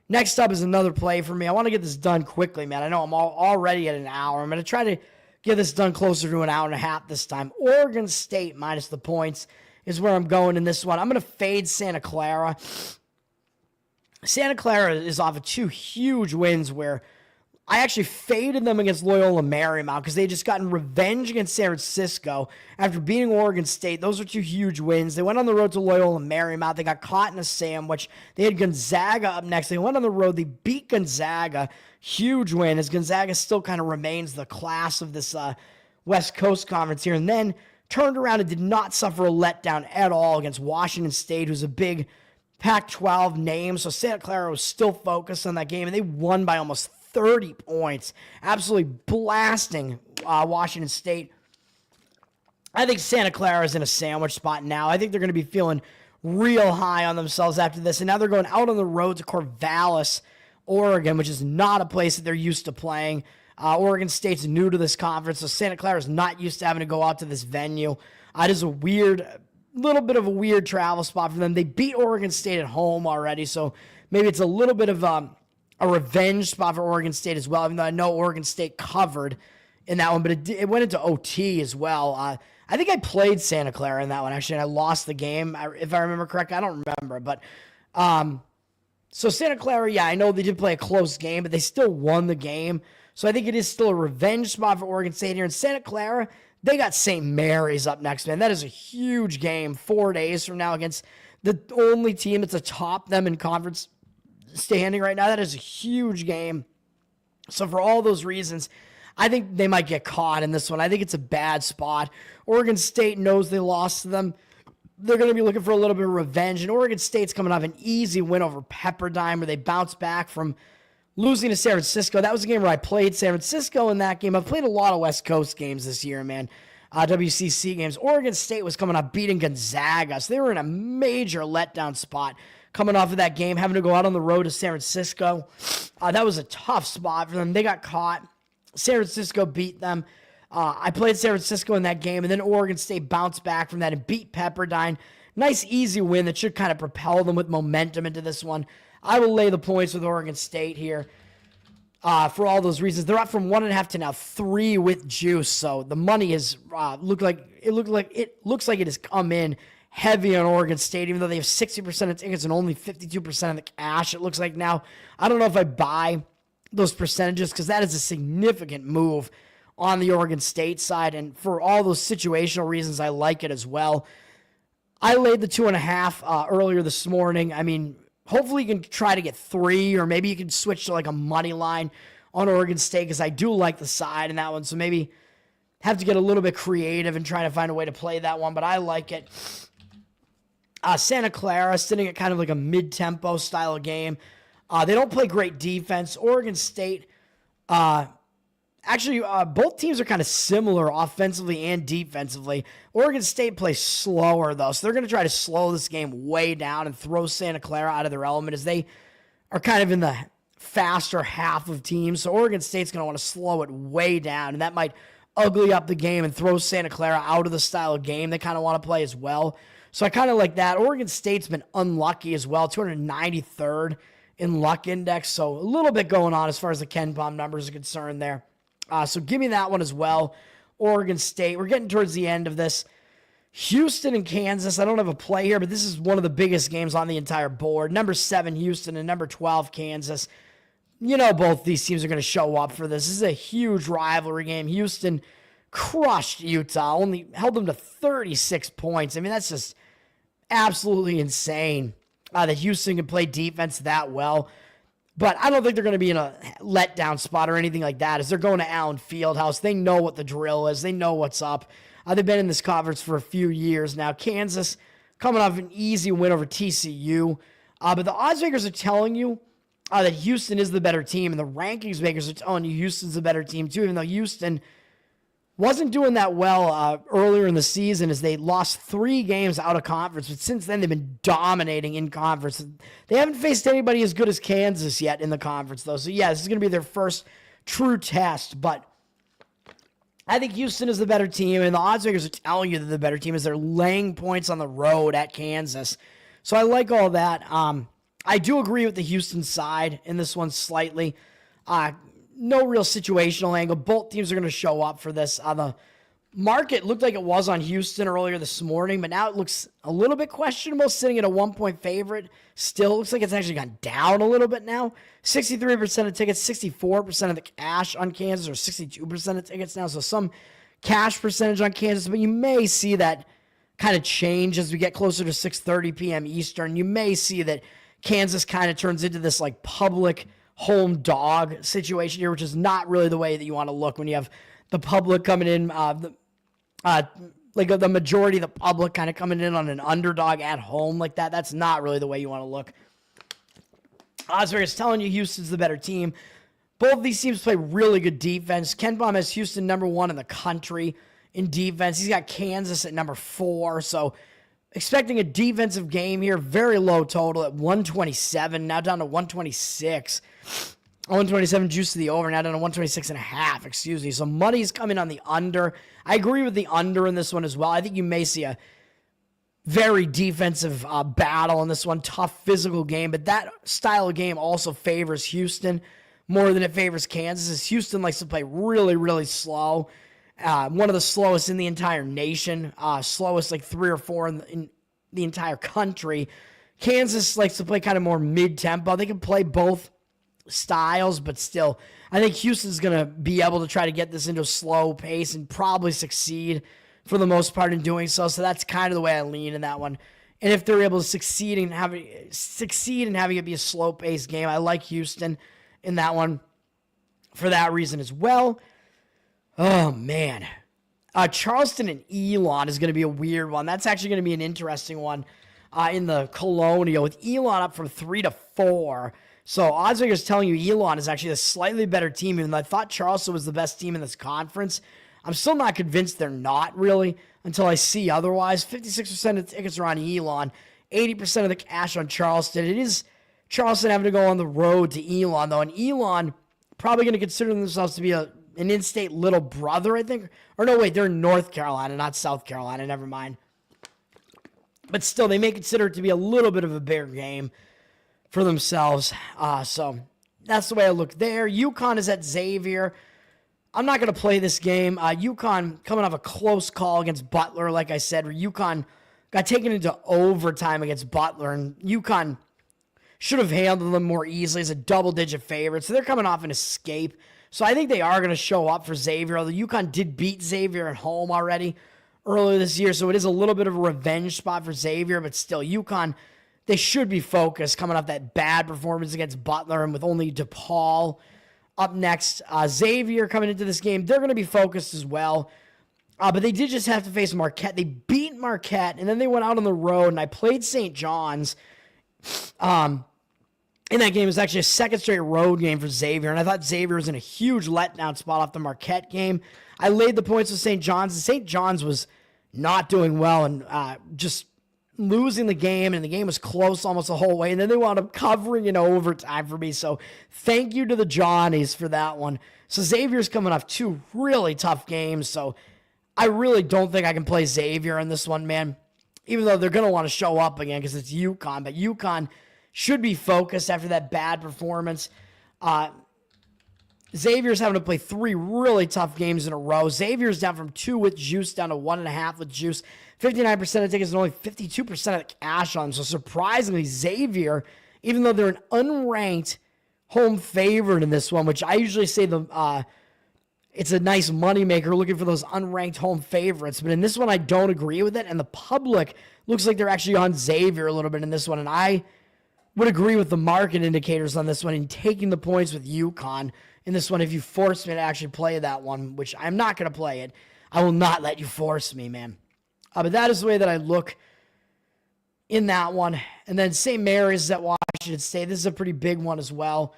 Next up is another play for me. I want to get this done quickly, man. I know I'm already at an hour. I'm going to try to get this done closer to an hour and a half this time. Oregon State minus the points is where I'm going in this one. I'm going to fade Santa Clara. Santa Clara is off of two huge wins where I actually faded them against Loyola Marymount because they had just gotten revenge against San Francisco after beating Oregon State. Those were two huge wins. They went on the road to Loyola Marymount. They got caught in a sandwich. They had Gonzaga up next. They went on the road. They beat Gonzaga. Huge win, as Gonzaga still kind of remains the class of this West Coast Conference here. And then turned around and did not suffer a letdown at all against Washington State, who's a big Pac-12 name. So Santa Clara was still focused on that game, and they won by almost 30 points, absolutely blasting Washington State. I think Santa Clara is in a sandwich spot now. I think they're going to be feeling real high on themselves after this, and now they're going out on the road to Corvallis, Oregon, which is not a place that they're used to playing. Oregon State's new to this conference, so Santa Clara is not used to having to go out to this venue. It is a little bit of a weird travel spot for them. They beat Oregon State at home already, so maybe it's a little bit of a revenge spot for Oregon State as well, even though I know Oregon State covered in that one, but it went into OT as well. I think I played Santa Clara in that one, actually, and I lost the game, if I remember correctly. I don't remember, but so Santa Clara, yeah, I know they did play a close game, but they still won the game, so I think it is still a revenge spot for Oregon State here. In Santa Clara, they got St. Mary's up next, man. That is a huge game 4 days from now against the only team that's atop them in conference standing right now. That is a huge game. So for all those reasons, I think they might get caught in this one. I think it's a bad spot. Oregon State knows they lost to them. They're going to be looking for a little bit of revenge. And Oregon State's coming off an easy win over Pepperdine, where they bounced back from losing to San Francisco. That was a game where I played San Francisco in that game. I've played a lot of West Coast games this year, man. WCC games. Oregon State was coming off beating Gonzaga, so they were in a major letdown spot coming off of that game, having to go out on the road to San Francisco. That was a tough spot for them. They got caught. San Francisco beat them. I played San Francisco in that game, and then Oregon State bounced back from that and beat Pepperdine. Nice, easy win that should kind of propel them with momentum into this one. I will lay the points with Oregon State here for all those reasons. They're up from 1.5 to now 3 with juice, so the money is looks like it has come in heavy on Oregon State, even though they have 60% of tickets and only 52% of the cash, it looks like now. I don't know if I buy those percentages because that is a significant move on the Oregon State side, and for all those situational reasons, I like it as well. I laid the 2.5 earlier this morning. I mean, hopefully you can try to get 3, or maybe you can switch to like a money line on Oregon State because I do like the side in that one, so maybe have to get a little bit creative and try to find a way to play that one, but I like it. Santa Clara sitting at kind of like a mid-tempo style of game. They don't play great defense. Oregon State, actually, both teams are kind of similar offensively and defensively. Oregon State plays slower, though, so they're going to try to slow this game way down and throw Santa Clara out of their element as they are kind of in the faster half of teams. So Oregon State's going to want to slow it way down, and that might ugly up the game and throw Santa Clara out of the style of game they kind of want to play as well. So I kind of like that. Oregon State's been unlucky as well, 293rd in luck index, so a little bit going on as far as the KenPom numbers are concerned there. So give me that one as well. Oregon State. We're getting towards the end of this. Houston and Kansas. I don't have a play here, but this is one of the biggest games on the entire board. Number 7, Houston, and number 12, Kansas. You know both these teams are going to show up for this. This is a huge rivalry game. Houston crushed Utah, only held them to 36 points. I mean, that's just absolutely insane that Houston can play defense that well. But I don't think they're going to be in a letdown spot or anything like that as they're going to Allen Fieldhouse. They know what the drill is. They know what's up. They've been in this conference for a few years now. Kansas coming off an easy win over TCU. But the odds makers are telling you that Houston is the better team, and the rankings makers are telling you Houston's the better team too, even though Houston wasn't doing that well earlier in the season as they lost 3 games out of conference, but since then they've been dominating in conference. They haven't faced anybody as good as Kansas yet in the conference, though. So, yeah, this is going to be their first true test, but I think Houston is the better team, and the odds makers are telling you they're the better team as they're laying points on the road at Kansas. So I like all that. I do agree with the Houston side in this one slightly. No real situational angle. Both teams are going to show up for this. The Market looked like it was on Houston earlier this morning, but now it looks a little bit questionable, sitting at a 1-point favorite. Still looks like it's actually gone down a little bit now. 63% of tickets, 64% of the cash on Kansas, or 62% of tickets now. So some cash percentage on Kansas, but you may see that kind of change as we get closer to 6:30 p.m. Eastern. You may see that Kansas kind of turns into this like public home dog situation here, which is not really the way that you want to look when you have the public coming in, like the majority of the public kind of coming in on an underdog at home like that. That's not really the way you want to look. Oddsmakers telling you Houston's the better team. Both of these teams play really good defense. Ken Baum has Houston number 1 in the country in defense. He's got Kansas at number 4. So expecting a defensive game here. Very low total at 127. Now down to 126. 127 juice to the over, now down to 126.5, excuse me. So money's coming on the under. I agree with the under in this one as well. I think you may see a very defensive battle in this one. Tough physical game, but that style of game also favors Houston more than it favors Kansas, as Houston likes to play really, really slow. One of the slowest in the entire nation. Slowest like 3 or 4 in the entire country. Kansas likes to play kind of more mid-tempo. They can play both styles, but still, I think Houston's going to be able to try to get this into a slow pace and probably succeed for the most part in doing so. So that's kind of the way I lean in that one. And if they're able to succeed in having it be a slow-paced game, I like Houston in that one for that reason as well. Oh, man. Charleston and Elon is going to be a weird one. That's actually going to be an interesting one in the Colonial, with Elon up from 3-4. So Oddsmakers telling you Elon is actually a slightly better team, even though I thought Charleston was the best team in this conference. I'm still not convinced they're not, really, until I see otherwise. 56% of the tickets are on Elon, 80% of the cash on Charleston. It is Charleston having to go on the road to Elon, though, and Elon probably going to consider themselves to be an in-state little brother, I think. Or no, wait, they're in North Carolina, not South Carolina, never mind. But still, they may consider it to be a little bit of a bigger game for themselves. So that's the way I look there. UConn is at Xavier. I'm not going to play this game. UConn coming off a close call against Butler, like I said, where UConn got taken into overtime against Butler, and UConn should have handled them more easily as a double-digit favorite. So they're coming off an escape. So I think they are going to show up for Xavier, although UConn did beat Xavier at home already earlier this year. So it is a little bit of a revenge spot for Xavier, but still, UConn, they should be focused coming off that bad performance against Butler, and with only DePaul up next. Xavier coming into this game, they're going to be focused as well. But they did just have to face Marquette. They beat Marquette, and then they went out on the road, and I played St. John's. In that game, it was actually a second straight road game for Xavier, and I thought Xavier was in a huge letdown spot off the Marquette game. I laid the points with St. John's, and St. John's was not doing well and just losing the game, and the game was close almost the whole way, and then they wound up covering in overtime for me. So thank you to the Johnnies for that one. So Xavier's coming off 2 really tough games, so I really don't think I can play Xavier in this one, man, even though they're going to want to show up again because it's UConn, but UConn should be focused after that bad performance. Xavier's having to play 3 really tough games in a row. Xavier's down from 2 with juice down to 1.5 with juice. 59% of tickets and only 52% of the cash on. So surprisingly, Xavier, even though they're an unranked home favorite in this one, which I usually say it's a nice moneymaker looking for those unranked home favorites. But in this one, I don't agree with it. And the public looks like they're actually on Xavier a little bit in this one. And I would agree with the market indicators on this one in taking the points with UConn in this one if you force me to actually play that one, which I'm not going to play it. I will not let you force me, man. But that is the way that I look in that one. And then St. Mary's at Washington State. This is a pretty big one as well.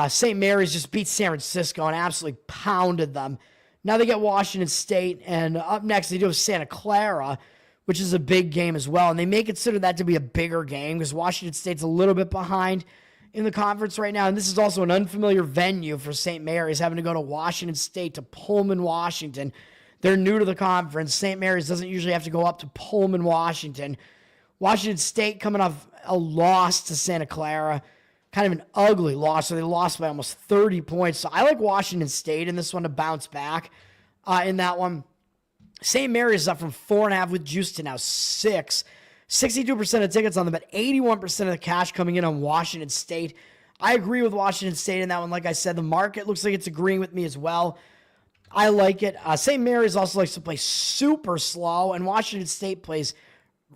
St. Mary's just beat San Francisco and absolutely pounded them. Now they get Washington State, and up next they do have Santa Clara, which is a big game as well. And they may consider that to be a bigger game because Washington State's a little bit behind in the conference right now. And this is also an unfamiliar venue for St. Mary's, having to go to Washington State, to Pullman, Washington. They're new to the conference. St. Mary's doesn't usually have to go up to Pullman, Washington. Washington State coming off a loss to Santa Clara. Kind of an ugly loss. So they lost by almost 30 points. So I like Washington State in this one to bounce back in that one. St. Mary's is up from 4.5 with juice to now 6. 62% of tickets on them, but 81% of the cash coming in on Washington State. I agree with Washington State in that one. Like I said, the market looks like it's agreeing with me as well. I like it. St. Mary's also likes to play super slow, and Washington State plays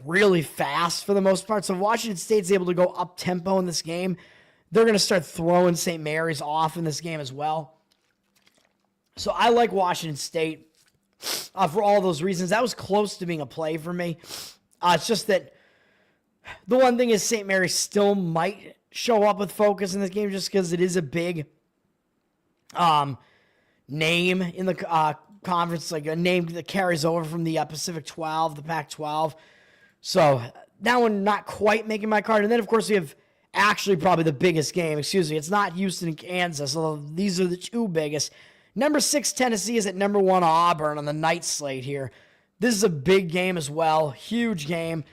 really fast for the most part. So if Washington State's able to go up-tempo in this game, they're going to start throwing St. Mary's off in this game as well. So I like Washington State for all those reasons. That was close to being a play for me. It's just that the one thing is St. Mary's still might show up with focus in this game just because it is a big name in the conference, like a name that carries over from the Pacific 12, the Pac-12. So that one not quite making my card. And then, of course, we have actually probably the biggest game. It's not Houston and Kansas, although these are the two biggest. Number 6, Tennessee is at number 1, Auburn on the night slate here. This is a big game as well. Huge game.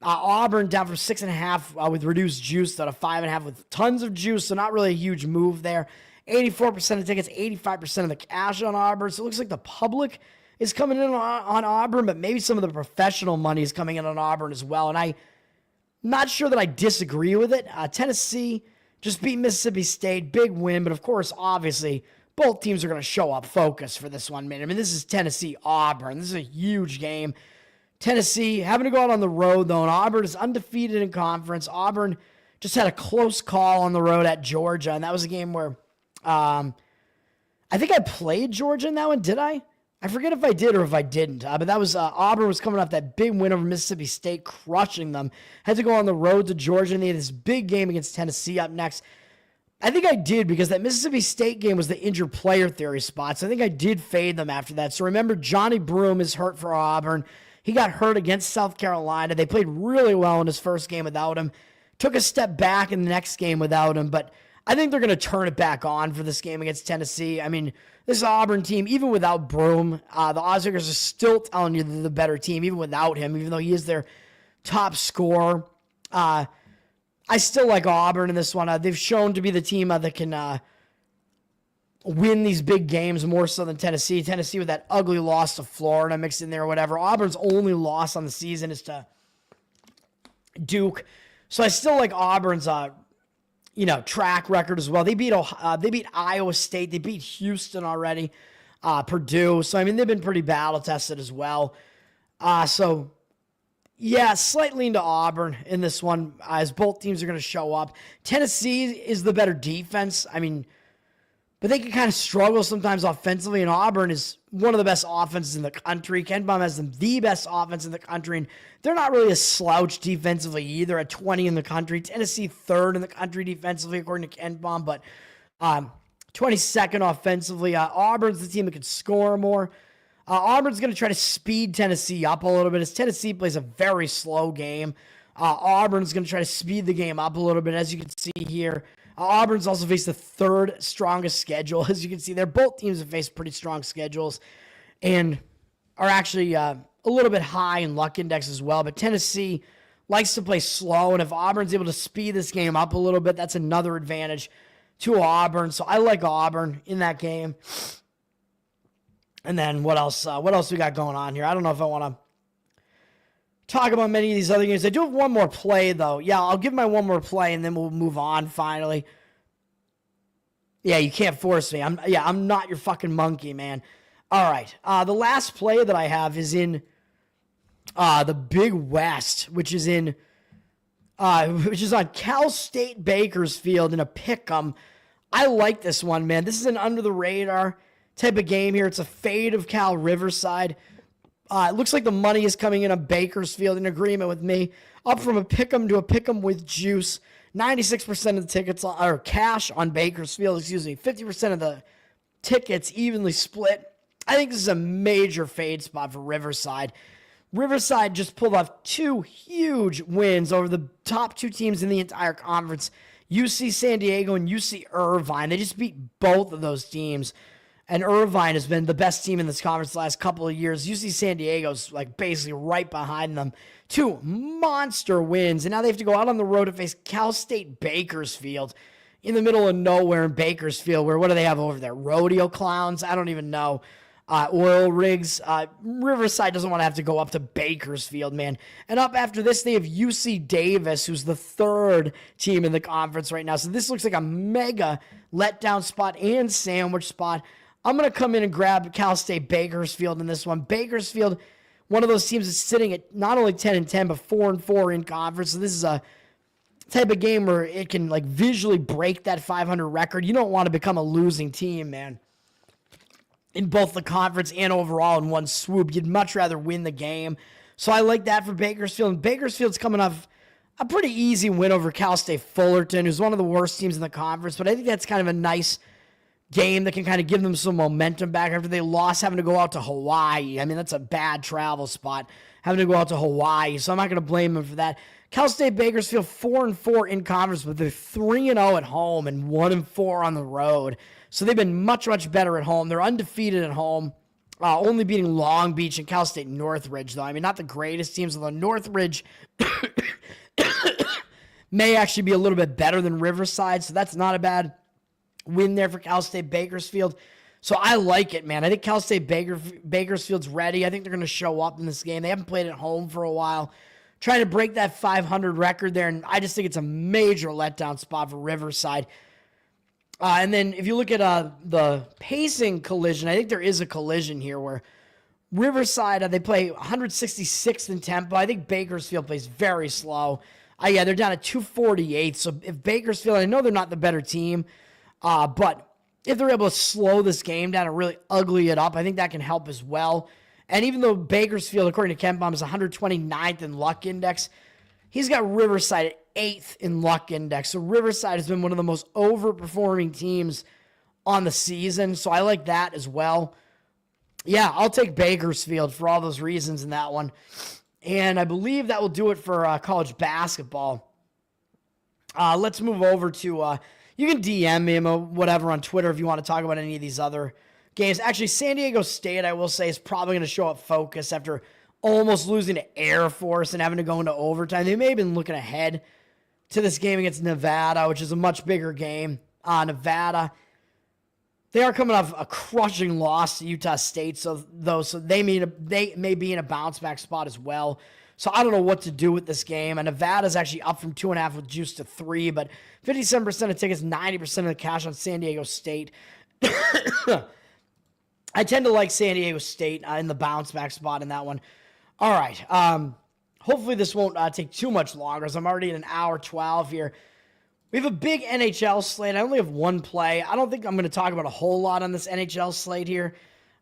Auburn down from 6.5 with reduced juice to 5.5 with tons of juice, so not really a huge move there. 84% of tickets, 85% of the cash on Auburn. So it looks like the public is coming in on Auburn, but maybe some of the professional money is coming in on Auburn as well. And I'm not sure that I disagree with it. Tennessee just beat Mississippi State. Big win, but of course, obviously, both teams are going to show up focused for this one, man. I mean, this is Tennessee-Auburn. This is a huge game. Tennessee having to go out on the road, though, and Auburn is undefeated in conference. Auburn just had a close call on the road at Georgia, and that was a game where I think I played Georgia in that one, did I? I forget if I did or if I didn't, but that was Auburn was coming off that big win over Mississippi State, crushing them. Had to go on the road to Georgia, and they had this big game against Tennessee up next. I think I did because that Mississippi State game was the injured player theory spot, so I think I did fade them after that. So remember, Johnny Broome is hurt for Auburn. He got hurt against South Carolina. They played really well in his first game without him. Took a step back in the next game without him, but I think they're going to turn it back on for this game against Tennessee. I mean, this Auburn team, even without Broome, the Ozarkers are still telling you they're the better team, even without him, even though he is their top scorer. I still like Auburn in this one. They've shown to be the team that can win these big games more so than Tennessee. Tennessee with that ugly loss to Florida mixed in there or whatever. Auburn's only loss on the season is to Duke. So I still like Auburn's track record as well. They beat Iowa State. They beat Houston already. Purdue. So, I mean, they've been pretty battle-tested as well. Yeah, slightly into Auburn in this one, as both teams are going to show up. Tennessee is the better defense. I mean, but they can kind of struggle sometimes offensively, and Auburn is one of the best offenses in the country. Ken Baum has them the best offense in the country, and they're not really a slouch defensively either, at 20 in the country. Tennessee third in the country defensively, according to Ken Baum, but 22nd offensively. Auburn's the team that can score more. Auburn's going to try to speed Tennessee up a little bit as Tennessee plays a very slow game. Auburn's going to try to speed the game up a little bit, as you can see here. Auburn's also faced the third strongest schedule. As you can see there, both teams have faced pretty strong schedules and are actually a little bit high in luck index as well. But Tennessee likes to play slow, and if Auburn's able to speed this game up a little bit, that's another advantage to Auburn. So I like Auburn in that game. And then what else? What else we got going on here? I don't know if I want to talk about many of these other games. I do have one more play, though. Yeah, I'll give my one more play, and then we'll move on finally. Yeah, you can't force me. I'm not your fucking monkey, man. All right. The last play that I have is in the Big West, which is on Cal State Bakersfield in a pick'em. I like this one, man. This is an under the radar type of game here. It's a fade of Cal Riverside. It looks like the money is coming in on Bakersfield in agreement with me. Up from a pick'em to a pick'em with juice. 96% of the tickets are cash on Bakersfield. 50% of the tickets evenly split. I think this is a major fade spot for Riverside. Riverside just pulled off two huge wins over the top two teams in the entire conference. UC San Diego and UC Irvine. They just beat both of those teams. And Irvine has been the best team in this conference the last couple of years. UC San Diego's like basically right behind them. Two monster wins. And now they have to go out on the road to face Cal State Bakersfield in the middle of nowhere in Bakersfield. Where what do they have over there? Rodeo clowns? I don't even know. oil rigs. Riverside doesn't want to have to go up to Bakersfield, man. And up after this, they have UC Davis, who's the third team in the conference right now. So this looks like a mega letdown spot and sandwich spot. I'm going to come in and grab Cal State Bakersfield in this one. Bakersfield, one of those teams that's sitting at not only 10-10, but 4-4 in conference. So this is a type of game where it can like visually break that 500 record. You don't want to become a losing team, man, in both the conference and overall in one swoop. You'd much rather win the game. So I like that for Bakersfield. And Bakersfield's coming off a pretty easy win over Cal State Fullerton, who's one of the worst teams in the conference. But I think that's kind of a nice game that can kind of give them some momentum back after they lost having to go out to Hawaii. I mean, that's a bad travel spot, having to go out to Hawaii. So I'm not going to blame them for that. Cal State Bakersfield 4-4 in conference, but they're 3-0 at home and 1-4 on the road. So they've been much, much better at home. They're undefeated at home, only beating Long Beach and Cal State Northridge, though. I mean, not the greatest teams, although Northridge may actually be a little bit better than Riverside, so that's not a bad win there for Cal State Bakersfield. So I like it, man. I think Cal State Bakersfield's ready. I think they're going to show up in this game. They haven't played at home for a while, trying to break that 500 record there, and I just think it's a major letdown spot for Riverside. And then if you look at the pacing collision, I think there is a collision here where Riverside, they play 166th in tempo. I think Bakersfield plays very slow. Yeah, they're down at 248. So if Bakersfield, I know they're not the better team, but if they're able to slow this game down and really ugly it up, I think that can help as well. And even though Bakersfield, according to Ken Baum, is 129th in luck index, he's got Riverside at 8th in luck index. So Riverside has been one of the most overperforming teams on the season. So I like that as well. Yeah, I'll take Bakersfield for all those reasons in that one. And I believe that will do it for college basketball. Let's move over to, you can DM me or whatever on Twitter if you want to talk about any of these other games. Actually, San Diego State, I will say, is probably going to show up focused after almost losing to Air Force and having to go into overtime. They may have been looking ahead to this game against Nevada, which is a much bigger game. Nevada, they are coming off a crushing loss to Utah State, so they may be in a bounce back spot as well. So I don't know what to do with this game. And Nevada's actually up from 2.5 with juice to 3, but 57% of tickets, 90% of the cash on San Diego State. I tend to like San Diego State in the bounce back spot in that one. All right. Hopefully this won't take too much longer, as I'm already at an hour 12 here. We have a big NHL slate. I only have one play. I don't think I'm going to talk about a whole lot on this NHL slate here.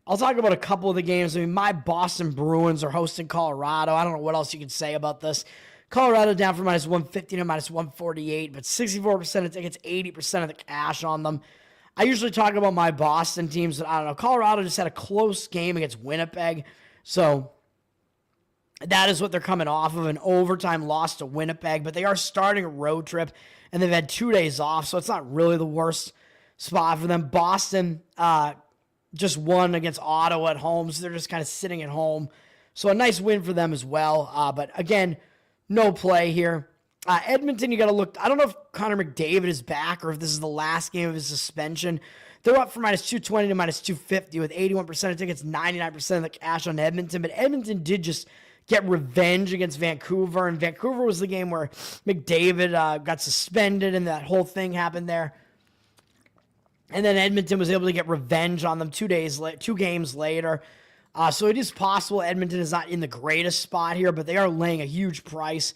I'll talk about a couple of the games. I mean, my Boston Bruins are hosting Colorado. I don't know what else you can say about this. Colorado down from -150 to -148, but 64% of tickets, 80% of the cash on them. I usually talk about my Boston teams, but I don't know. Colorado just had a close game against Winnipeg, so that is what they're coming off of, an overtime loss to Winnipeg, but they are starting a road trip, and they've had 2 days off, so it's not really the worst spot for them. Boston just won against Ottawa at home, so they're just kind of sitting at home. So a nice win for them as well, but again, no play here. Edmonton, you got to look. I don't know if Connor McDavid is back or if this is the last game of his suspension. They're up from -220 to -250 with 81% of tickets, 99% of the cash on Edmonton. But Edmonton did just get revenge against Vancouver, and Vancouver was the game where McDavid got suspended and that whole thing happened there. And then Edmonton was able to get revenge on them 2 games later. So it is possible Edmonton is not in the greatest spot here, but they are laying a huge price.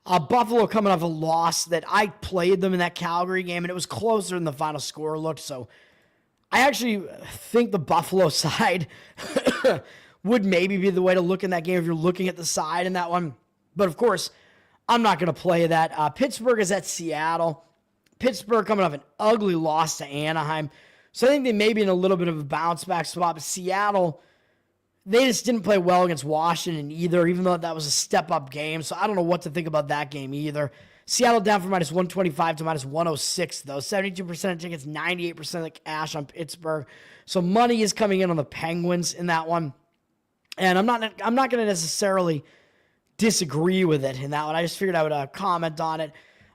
Buffalo coming off a loss that I played them in that Calgary game, and it was closer than the final score looked. So I actually think the Buffalo side would maybe be the way to look in that game if you're looking at the side in that one. But, of course, I'm not going to play that. Pittsburgh is at Seattle. Pittsburgh coming off an ugly loss to Anaheim. So I think they may be in a little bit of a bounce-back spot. But Seattle, they just didn't play well against Washington either, even though that was a step-up game. So I don't know what to think about that game either. Seattle down from -125 to -106, though. 72% of tickets, 98% of the cash on Pittsburgh. So money is coming in on the Penguins in that one. And I'm not going to necessarily disagree with it in that one. I just figured I would comment on it.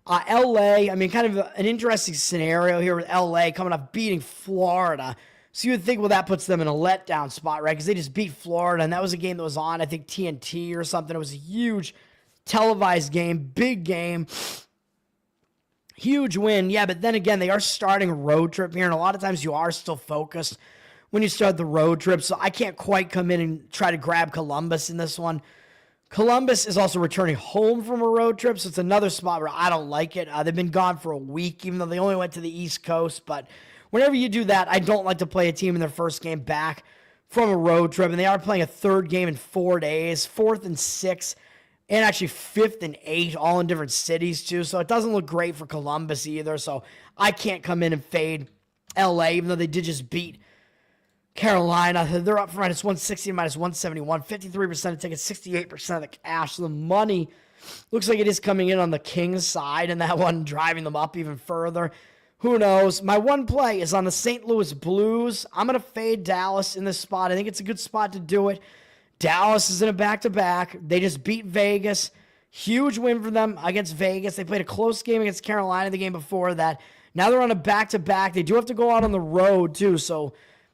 LA, I mean, kind of an interesting scenario here with LA coming up beating Florida So you would think, well, that puts them in a letdown spot, right? Because they just beat Florida, and that was a game that was on, I think, TNT or something. It was a huge televised game, big game, huge win. Yeah, but then again, they are starting a road trip here, and a lot of times you are still focused when you start the road trip. So I can't quite come in and try to grab Columbus in this one. Columbus is also returning home from a road trip, so it's another spot where I don't like it. They've been gone for a week, even though they only went to the East Coast. But whenever you do that, I don't like to play a team in their first game back from a road trip. And they are playing a third game in 4 days, 4th and 6th, and actually 5th and 8, all in different cities too. So it doesn't look great for Columbus either. So I can't come in and fade LA, even though they did just beat Carolina. They're up for minus 160, minus 171, 53% of tickets, 68% of the cash. So the money looks like it is coming in on the Kings side, and that one driving them up even further. Who knows? My one play is on the St. Louis Blues. I'm going to fade Dallas in this spot. I think it's a good spot to do it. Dallas is in a back-to-back. They just beat Vegas. Huge win for them against Vegas. They played a close game against Carolina the game before that. Now they're on a back-to-back. They do have to go out on the road, too, so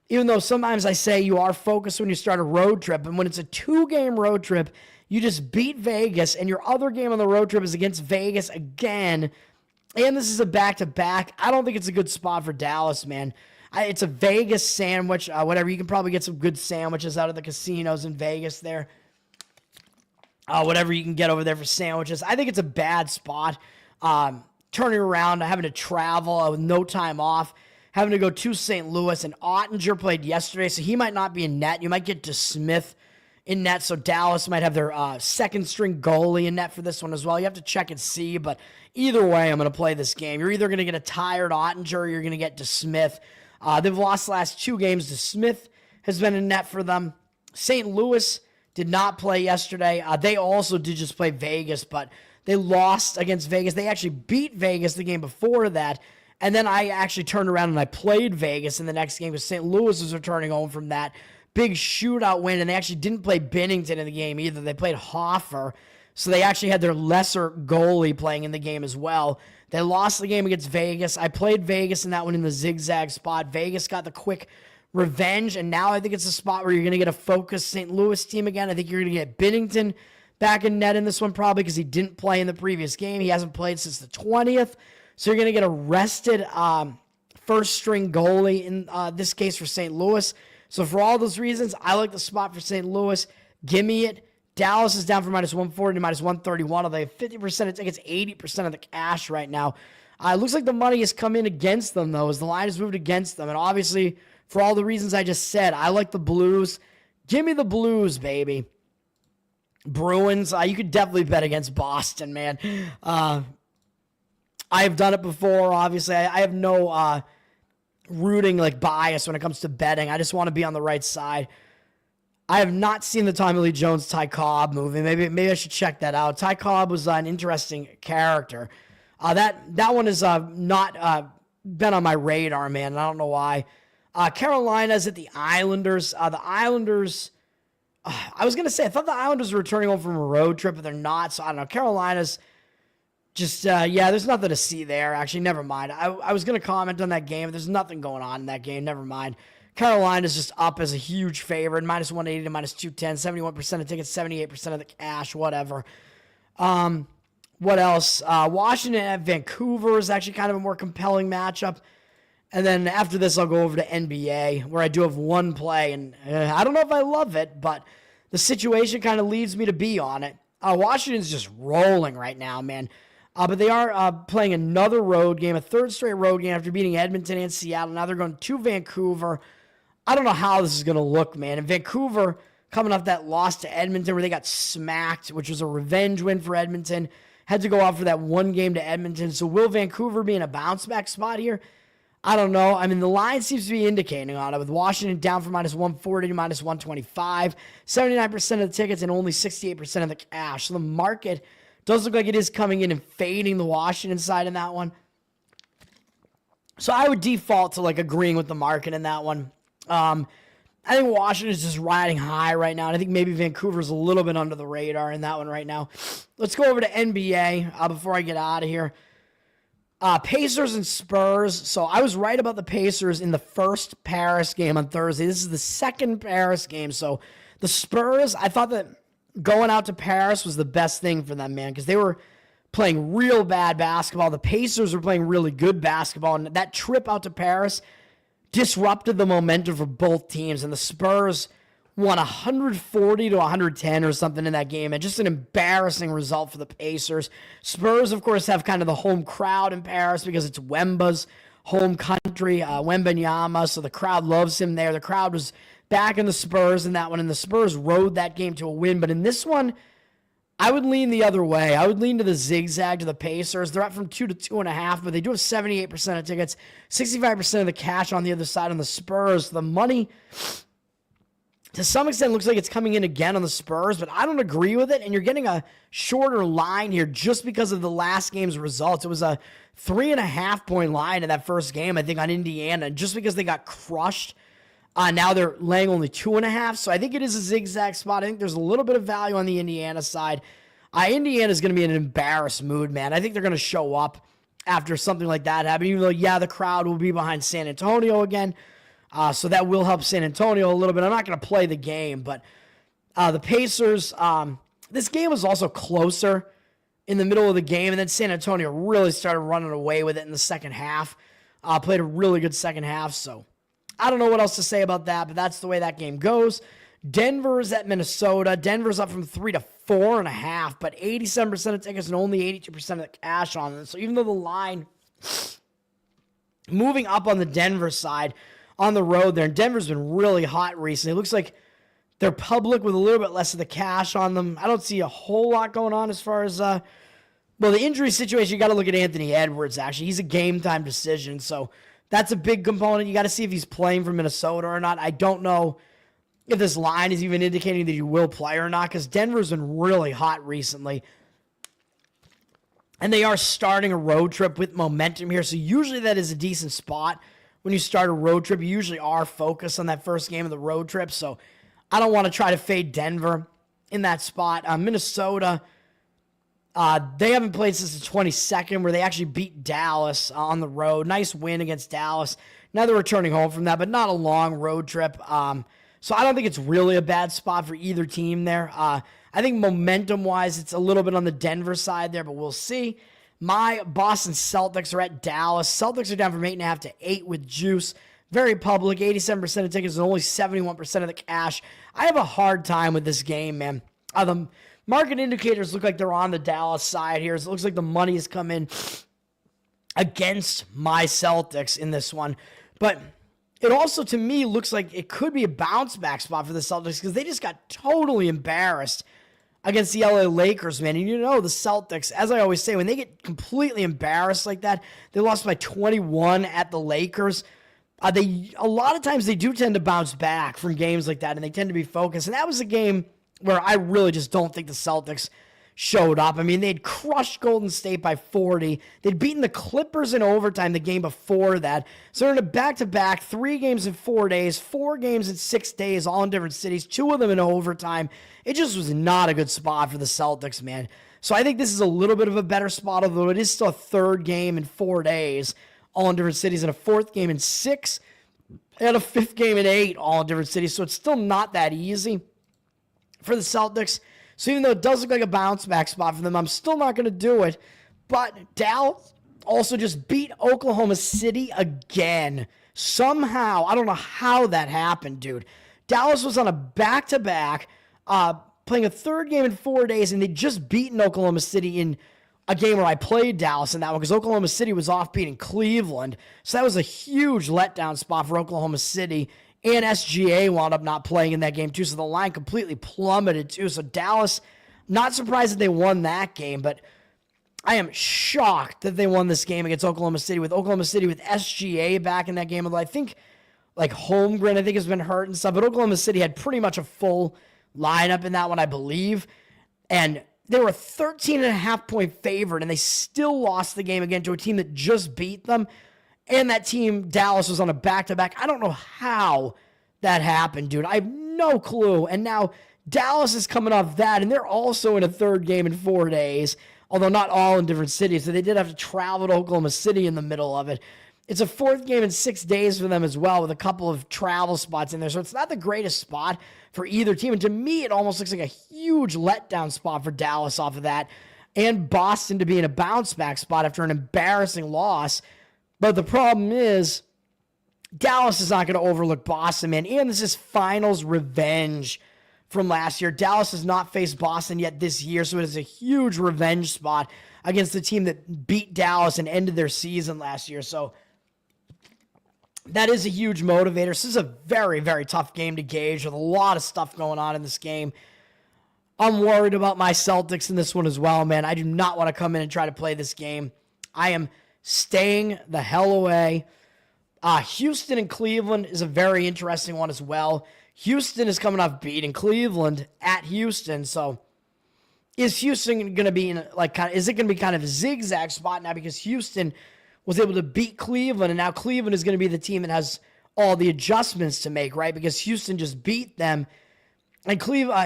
even though sometimes I say you are focused when you start a road trip, and when it's a 2-game road trip, you just beat Vegas, and your other game on the road trip is against Vegas again, and this is a back-to-back. I don't think it's a good spot for Dallas, man. It's a Vegas sandwich, whatever. You can probably get some good sandwiches out of the casinos in Vegas there. Whatever you can get over there for sandwiches. I think it's a bad spot. Turning around, having to travel with no time off, having to go to St. Louis, and Ottinger played yesterday, so he might not be in net. You might get DeSmith in net, so Dallas might have their second-string goalie in net for this one as well. You have to check and see, but either way, I'm going to play this game. You're either going to get a tired Ottinger or you're going to get DeSmith. They've lost the last 2 games. DeSmith has been in net for them. St. Louis did not play yesterday. They also did just play Vegas, but they lost against Vegas. They actually beat Vegas the game before that. And then I actually turned around and I played Vegas in the next game because St. Louis was returning home from that big shootout win, and they actually didn't play Bennington in the game either. They played Hoffer, so they actually had their lesser goalie playing in the game as well. They lost the game against Vegas. I played Vegas in that one in the zigzag spot. Vegas got the quick revenge, and now I think it's a spot where you're going to get a focused St. Louis team again. I think you're going to get Bennington back in net in this one probably because he didn't play in the previous game. He hasn't played since the 20th. So you're going to get a rested first-string goalie in this case for St. Louis. So for all those reasons, I like the spot for St. Louis. Give me it. Dallas is down from minus 140 to minus 131. Although they have 50% of tickets, 80% of the cash right now. It looks like the money has come in against them, though, as the line has moved against them. And obviously, for all the reasons I just said, I like the Blues. Give me the Blues, baby. Bruins, you could definitely bet against Boston, man. I have done it before, obviously. I have no rooting bias when it comes to betting. I just want to be on the right side. I have not seen the Tommy Lee Jones Ty Cobb movie. Maybe I should check that out. Ty Cobb was an interesting character. That one has not been on my radar, man, and I don't know why. Carolina's at the Islanders. The Islanders, I was going to say, I thought the Islanders were returning home from a road trip, but they're not, so I don't know. Carolina's just, there's nothing to see there. Actually, never mind. I was going to comment on that game. There's nothing going on in that game. Never mind. Carolina's just up as a huge favorite, minus 180 to minus 210, 71% of tickets, 78% of the cash, whatever. What else? Washington at Vancouver is actually kind of a more compelling matchup. And then after this, I'll go over to NBA, where I do have one play. And I don't know if I love it, but the situation kind of leads me to be on it. Washington's just rolling right now, man. But they are playing another road game, a third straight road game after beating Edmonton and Seattle. Now they're going to Vancouver. I don't know how this is going to look, man. And Vancouver, coming off that loss to Edmonton where they got smacked, which was a revenge win for Edmonton, had to go out for that one game to Edmonton. So will Vancouver be in a bounce-back spot here? I don't know. I mean, the line seems to be indicating on it, with Washington down from minus 140 to minus 125, 79% of the tickets and only 68% of the cash. So the market does look like it is coming in and fading the Washington side in that one. So I would default to agreeing with the market in that one. I think Washington is just riding high right now, and I think maybe Vancouver's a little bit under the radar in that one right now. Let's go over to NBA before I get out of here. Pacers and Spurs. So I was right about the Pacers in the first Paris game on Thursday. This is the second Paris game. So the Spurs, I thought that going out to Paris was the best thing for them, man, because they were playing real bad basketball. The Pacers were playing really good basketball, and that trip out to Paris disrupted the momentum for both teams, and the Spurs won 140 to 110 or something in that game, and just an embarrassing result for the Pacers. Spurs, of course, have kind of the home crowd in Paris because it's Wemba's home country, Wembanyama, so the crowd loves him there. The crowd was back in the Spurs in that one, and the Spurs rode that game to a win, but in this one, I would lean the other way. I would lean to the zigzag to the Pacers. They're up from 2 to 2.5, but they do have 78% of tickets, 65% of the cash on the other side on the Spurs. The money, to some extent, looks like it's coming in again on the Spurs, but I don't agree with it, and you're getting a shorter line here just because of the last game's results. It was a 3.5-point line in that first game, I think, on Indiana, just because they got crushed. Now they're laying only 2.5, so I think it is a zigzag spot. I think there's a little bit of value on the Indiana side. Indiana's going to be in an embarrassed mood, man. I think they're going to show up after something like that happening, even though, yeah, the crowd will be behind San Antonio again, so that will help San Antonio a little bit. I'm not going to play the game, but the Pacers, this game was also closer in the middle of the game, and then San Antonio really started running away with it in the second half. Played a really good second half, so I don't know what else to say about that, but that's the way that game goes. Denver's at Minnesota. Denver's up from 3 to 4.5, but 87% of tickets and only 82% of the cash on them. So even though the line moving up on the Denver side on the road there, and Denver's been really hot recently. It looks like they're public with a little bit less of the cash on them. I don't see a whole lot going on as far as, the injury situation. You got to look at Anthony Edwards, actually. He's a game-time decision, so that's a big component. You got to see if he's playing for Minnesota or not. I don't know if this line is even indicating that he will play or not, because Denver's been really hot recently. And they are starting a road trip with momentum here, so usually that is a decent spot. When you start a road trip, you usually are focused on that first game of the road trip, so I don't want to try to fade Denver in that spot. Minnesota, they haven't played since the 22nd, where they actually beat Dallas on the road. Nice win against Dallas. Now they're returning home from that, but not a long road trip. So I don't think it's really a bad spot for either team there. I think momentum-wise, it's a little bit on the Denver side there, but we'll see. My Boston Celtics are at Dallas. Celtics are down from 8.5 to 8 with juice. Very public, 87% of tickets and only 71% of the cash. I have a hard time with this game, man. The market indicators look like they're on the Dallas side here. It looks like the money has come in against my Celtics in this one. But it also, to me, looks like it could be a bounce-back spot for the Celtics because they just got totally embarrassed against the LA Lakers, man. And you know the Celtics, as I always say, when they get completely embarrassed like that, they lost by 21 at the Lakers. A lot of times they do tend to bounce back from games like that, and they tend to be focused. And that was a game where I really just don't think the Celtics showed up. I mean, they'd crushed Golden State by 40. They'd beaten the Clippers in overtime the game before that. So they're in a back-to-back, 3 games in 4 days, 4 games in 6 days, all in different cities, 2 of them in overtime. It just was not a good spot for the Celtics, man. So I think this is a little bit of a better spot, although it is still a 3rd game in 4 days, all in different cities, and a 4th game in 6, and a 5th game in 8, all in different cities. So it's still not that easy for the Celtics. So even though it does look like a bounce-back spot for them, I'm still not going to do it. But Dallas also just beat Oklahoma City again. Somehow, I don't know how that happened, dude. Dallas was on a back-to-back, playing a 3rd game in 4 days, and they'd just beaten Oklahoma City in a game where I played Dallas in that one because Oklahoma City was off beating Cleveland. So that was a huge letdown spot for Oklahoma City. And SGA wound up not playing in that game, too, so the line completely plummeted, too. So Dallas, not surprised that they won that game, but I am shocked that they won this game against Oklahoma City with SGA back in that game. Although I think, like, Holmgren, I think, has been hurt and stuff, but Oklahoma City had pretty much a full lineup in that one, I believe. And they were a 13.5-point favorite, and they still lost the game again to a team that just beat them. And that team, Dallas, was on a back-to-back. I don't know how that happened, dude. I have no clue. And now Dallas is coming off that, and they're also in a 3rd game in 4 days, although not all in different cities. So they did have to travel to Oklahoma City in the middle of it. It's a 4th game in 6 days for them as well, with a couple of travel spots in there. So it's not the greatest spot for either team. And to me, it almost looks like a huge letdown spot for Dallas off of that, and Boston to be in a bounce back spot after an embarrassing loss. But the problem is, Dallas is not going to overlook Boston, man. And this is finals revenge from last year. Dallas has not faced Boston yet this year, so it is a huge revenge spot against the team that beat Dallas and ended their season last year. So that is a huge motivator. This is a very, very tough game to gauge with a lot of stuff going on in this game. I'm worried about my Celtics in this one as well, man. I do not want to come in and try to play this game. I am staying the hell away. Houston and Cleveland is a very interesting one as well. Houston is coming off beating Cleveland at Houston, so is Houston going to be in is it going to be kind of a zigzag spot now because Houston was able to beat Cleveland, and now Cleveland is going to be the team that has all the adjustments to make, right? Because Houston just beat them, and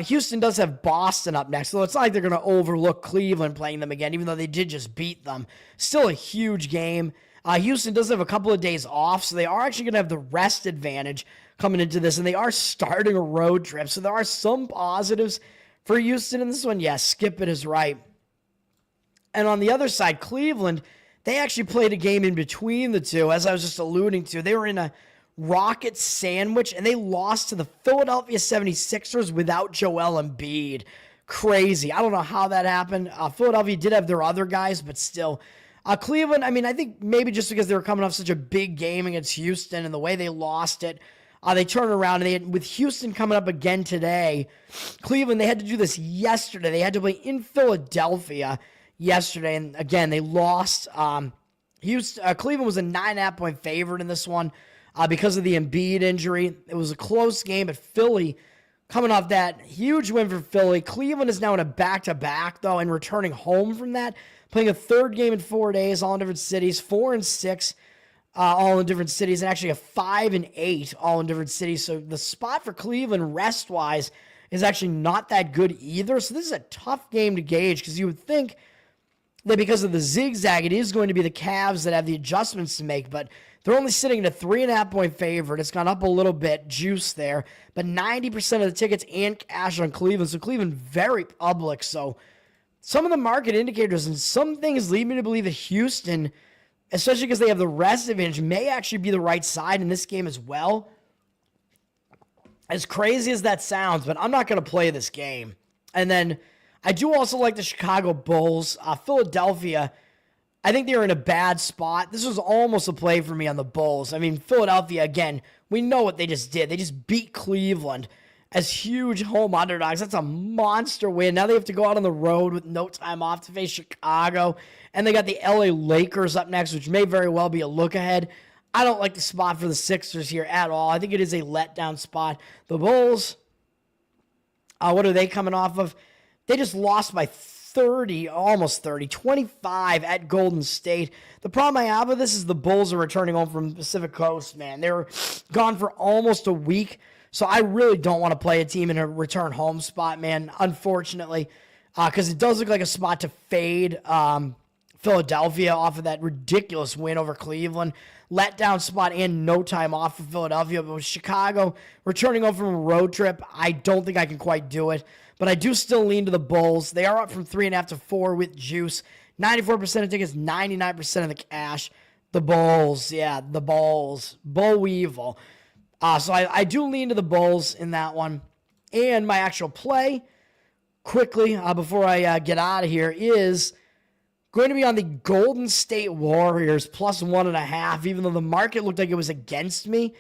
Houston does have Boston up next, so it's not like they're going to overlook Cleveland playing them again, even though they did just beat them. Still a huge game. Houston does have a couple of days off, so they are actually going to have the rest advantage coming into this, and they are starting a road trip, so there are some positives for Houston in this one. Yes, Skip it is right. And on the other side, Cleveland, they actually played a game in between the two, as I was just alluding to. They were in a rocket sandwich, and they lost to the Philadelphia 76ers without Joel Embiid. Crazy. I don't know how that happened. Philadelphia did have their other guys, but still. Cleveland, I think maybe just because they were coming off such a big game against Houston and the way they lost it, they turned around, and with Houston coming up again today, Cleveland, they had to do this yesterday. They had to play in Philadelphia yesterday, and again, they lost. Cleveland was a 9.5-point favorite in this one because of the Embiid injury. It was a close game, but Philly, coming off that huge win for Philly, Cleveland is now in a back-to-back, though, and returning home from that, playing a 3rd game in 4 days, all in different cities, 4-6, all in different cities, and actually a 5-8, all in different cities. So the spot for Cleveland, rest-wise, is actually not that good either. So this is a tough game to gauge because you would think that because of the zigzag, it is going to be the Cavs that have the adjustments to make, but they're only sitting at a 3.5-point favorite. It's gone up a little bit, juice there, but 90% of the tickets and cash on Cleveland. So Cleveland very public. So some of the market indicators and some things lead me to believe that Houston, especially because they have the rest advantage, may actually be the right side in this game as well. As crazy as that sounds, but I'm not going to play this game. And then I do also like the Chicago Bulls. Philadelphia, I think they're in a bad spot. This was almost a play for me on the Bulls. Philadelphia, again, we know what they just did. They just beat Cleveland as huge home underdogs. That's a monster win. Now they have to go out on the road with no time off to face Chicago. And they got the LA Lakers up next, which may very well be a look ahead. I don't like the spot for the Sixers here at all. I think it is a letdown spot. The Bulls, what are they coming off of? They just lost by 30, almost 30, 25 at Golden State. The problem I have with this is the Bulls are returning home from the Pacific Coast, man. They were gone for almost a week. So I really don't want to play a team in a return home spot, man, unfortunately, because it does look like a spot to fade Philadelphia off of that ridiculous win over Cleveland. Letdown spot and no time off for Philadelphia. But with Chicago returning home from a road trip, I don't think I can quite do it. But I do still lean to the Bulls. They are up from 3.5 to 4 with juice. 94% of tickets, 99% of the cash. The Bulls, yeah, the Bulls. Bull Weevil. So I do lean to the Bulls in that one. And my actual play, quickly, before I get out of here, is going to be on the Golden State Warriors plus 1.5, even though the market looked like it was against me.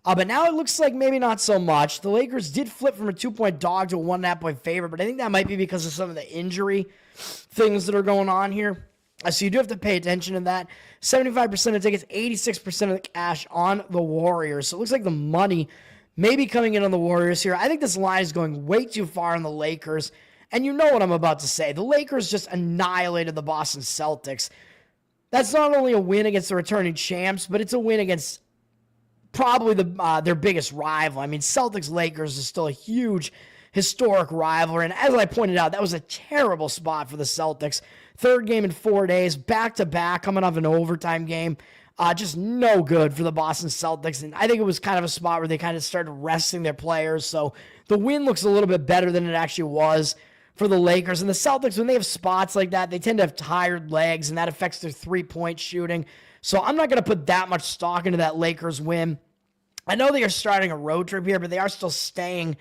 But now it looks like maybe not so much. The Lakers did flip from a 2-point dog to a 1.5-point favorite, but I think that might be because of some of the injury things that are going on here. So you do have to pay attention to that. 75% of tickets, 86% of the cash on the Warriors. So it looks like the money may be coming in on the Warriors here. I think this line is going way too far on the Lakers. And you know what I'm about to say. The Lakers just annihilated the Boston Celtics. That's not only a win against the returning champs, but it's a win against probably their biggest rival. Celtics-Lakers is still a huge historic rivalry. And as I pointed out, that was a terrible spot for the Celtics. Third game in 4 days, back-to-back, coming off an overtime game. Just no good for the Boston Celtics. And I think it was kind of a spot where they kind of started resting their players. So the win looks a little bit better than it actually was for the Lakers. And the Celtics, when they have spots like that, they tend to have tired legs, and that affects their three-point shooting. So I'm not going to put that much stock into that Lakers win. I know they are starting a road trip here, but they are still staying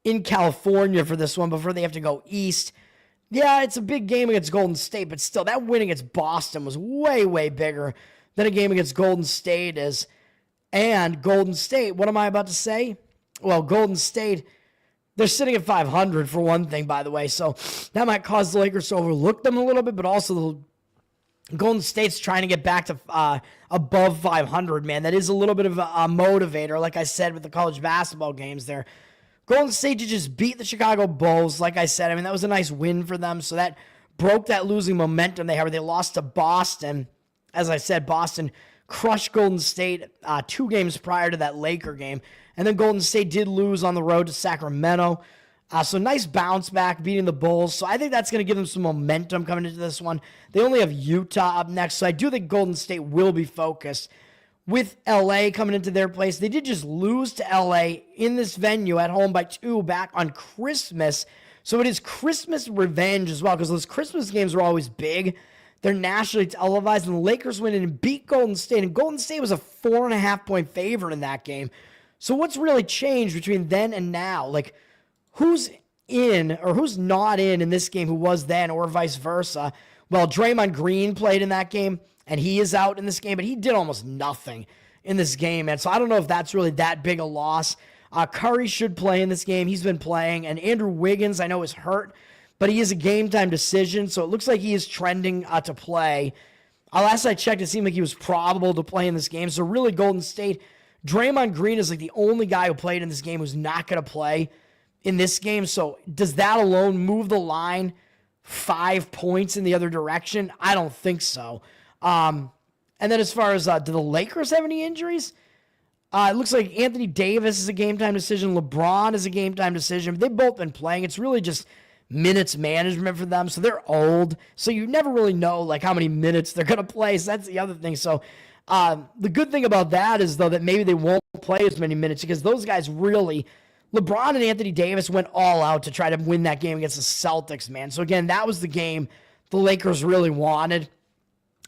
in California for this one before they have to go east. Yeah, it's a big game against Golden State, but still, that win against Boston was way, way bigger than a game against Golden State is. And Golden State, what am I about to say? Well, Golden State, they're sitting at 500 for one thing, by the way, so that might cause the Lakers to overlook them a little bit, but also the Golden State's trying to get back to above 500, man. That is a little bit of a motivator, like I said, with the college basketball games there. Golden State just beat the Chicago Bulls, like I said. I mean, that was a nice win for them, so that broke that losing momentum they had where they lost to Boston. As I said, Boston crushed Golden State 2 games prior to that Laker game, and then Golden State did lose on the road to Sacramento. So nice bounce back, beating the Bulls. So I think that's going to give them some momentum coming into this one. They only have Utah up next, so I do think Golden State will be focused. With LA coming into their place, they did just lose to LA in this venue at home by 2 back on Christmas. So it is Christmas revenge as well, because those Christmas games are always big. They're nationally televised, and the Lakers went in and beat Golden State, and Golden State was a 4.5-point favorite in that game. So what's really changed between then and now? Like, who's in or who's not in this game who was then, or vice versa? Well, Draymond Green played in that game, and he is out in this game, but he did almost nothing in this game, and so I don't know if that's really that big a loss. Curry should play in this game. He's been playing, and Andrew Wiggins, I know, is hurt, but he is a game-time decision, so it looks like he is trending to play. Last I checked, it seemed like he was probable to play in this game, so really Golden State, Draymond Green is like the only guy who played in this game who's not going to play in this game, so does that alone move the line 5 points in the other direction? I don't think so. And then as far as, do the Lakers have any injuries? It looks like Anthony Davis is a game-time decision. LeBron is a game-time decision. They've both been playing. It's really just minutes management for them. So they're old. So you never really know like how many minutes they're going to play. So that's the other thing. So the good thing about that is, though, that maybe they won't play as many minutes because those guys really, LeBron and Anthony Davis went all out to try to win that game against the Celtics, man. So again, that was the game the Lakers really wanted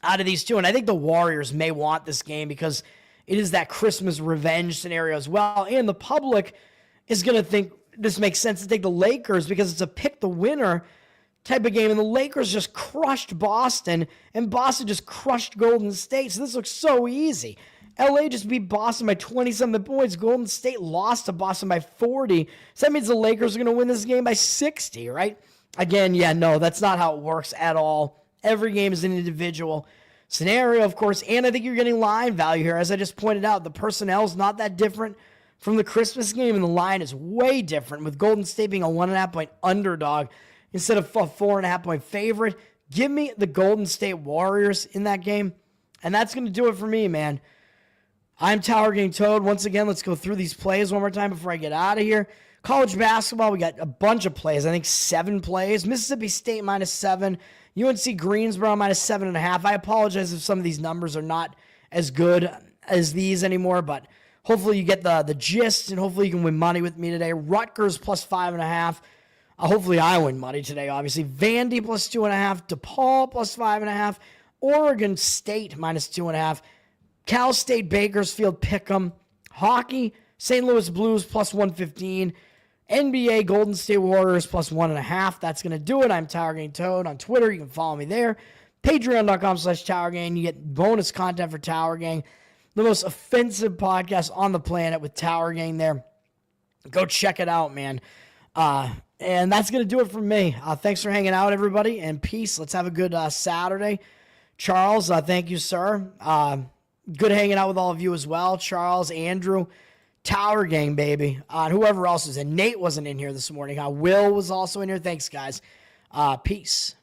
out of these two. And I think the Warriors may want this game because it is that Christmas revenge scenario as well. And the public is going to think this makes sense to take the Lakers because it's a pick the winner type of game. And the Lakers just crushed Boston, and Boston just crushed Golden State. So this looks so easy. LA just beat Boston by 20-something points. Golden State lost to Boston by 40. So that means the Lakers are going to win this game by 60, right? Again, yeah, no, that's not how it works at all. Every game is an individual scenario, of course, and I think you're getting line value here. As I just pointed out, the personnel is not that different from the Christmas game, and the line is way different, with Golden State being a 1.5-point underdog instead of a 4.5-point favorite. Give me the Golden State Warriors in that game, and that's going to do it for me, man. I'm Tower Gang Toad. Once again, let's go through these plays one more time before I get out of here. College basketball, we got a bunch of plays. I think 7 plays. Mississippi State -7. UNC-Greensboro -7.5. I apologize if some of these numbers are not as good as these anymore, but hopefully you get the gist, and hopefully you can win money with me today. Rutgers +5.5. Hopefully I win money today, obviously. Vandy +2.5. DePaul +5.5. Oregon State -2.5. Cal State Bakersfield Pick'em. Hockey, St. Louis Blues +115. NBA Golden State Warriors +1.5. That's going to do it. I'm Tower Gang Toad on Twitter. You can follow me there. Patreon.com/Tower Gang. You get bonus content for Tower Gang. The most offensive podcast on the planet with Tower Gang there. Go check it out, man. And that's going to do it for me. Thanks for hanging out, everybody, and peace. Let's have a good Saturday. Charles, thank you, sir. Good hanging out with all of you as well. Charles, Andrew, Tower Gang, baby. And whoever else is in. Nate wasn't in here this morning. Will was also in here. Thanks, guys. Peace.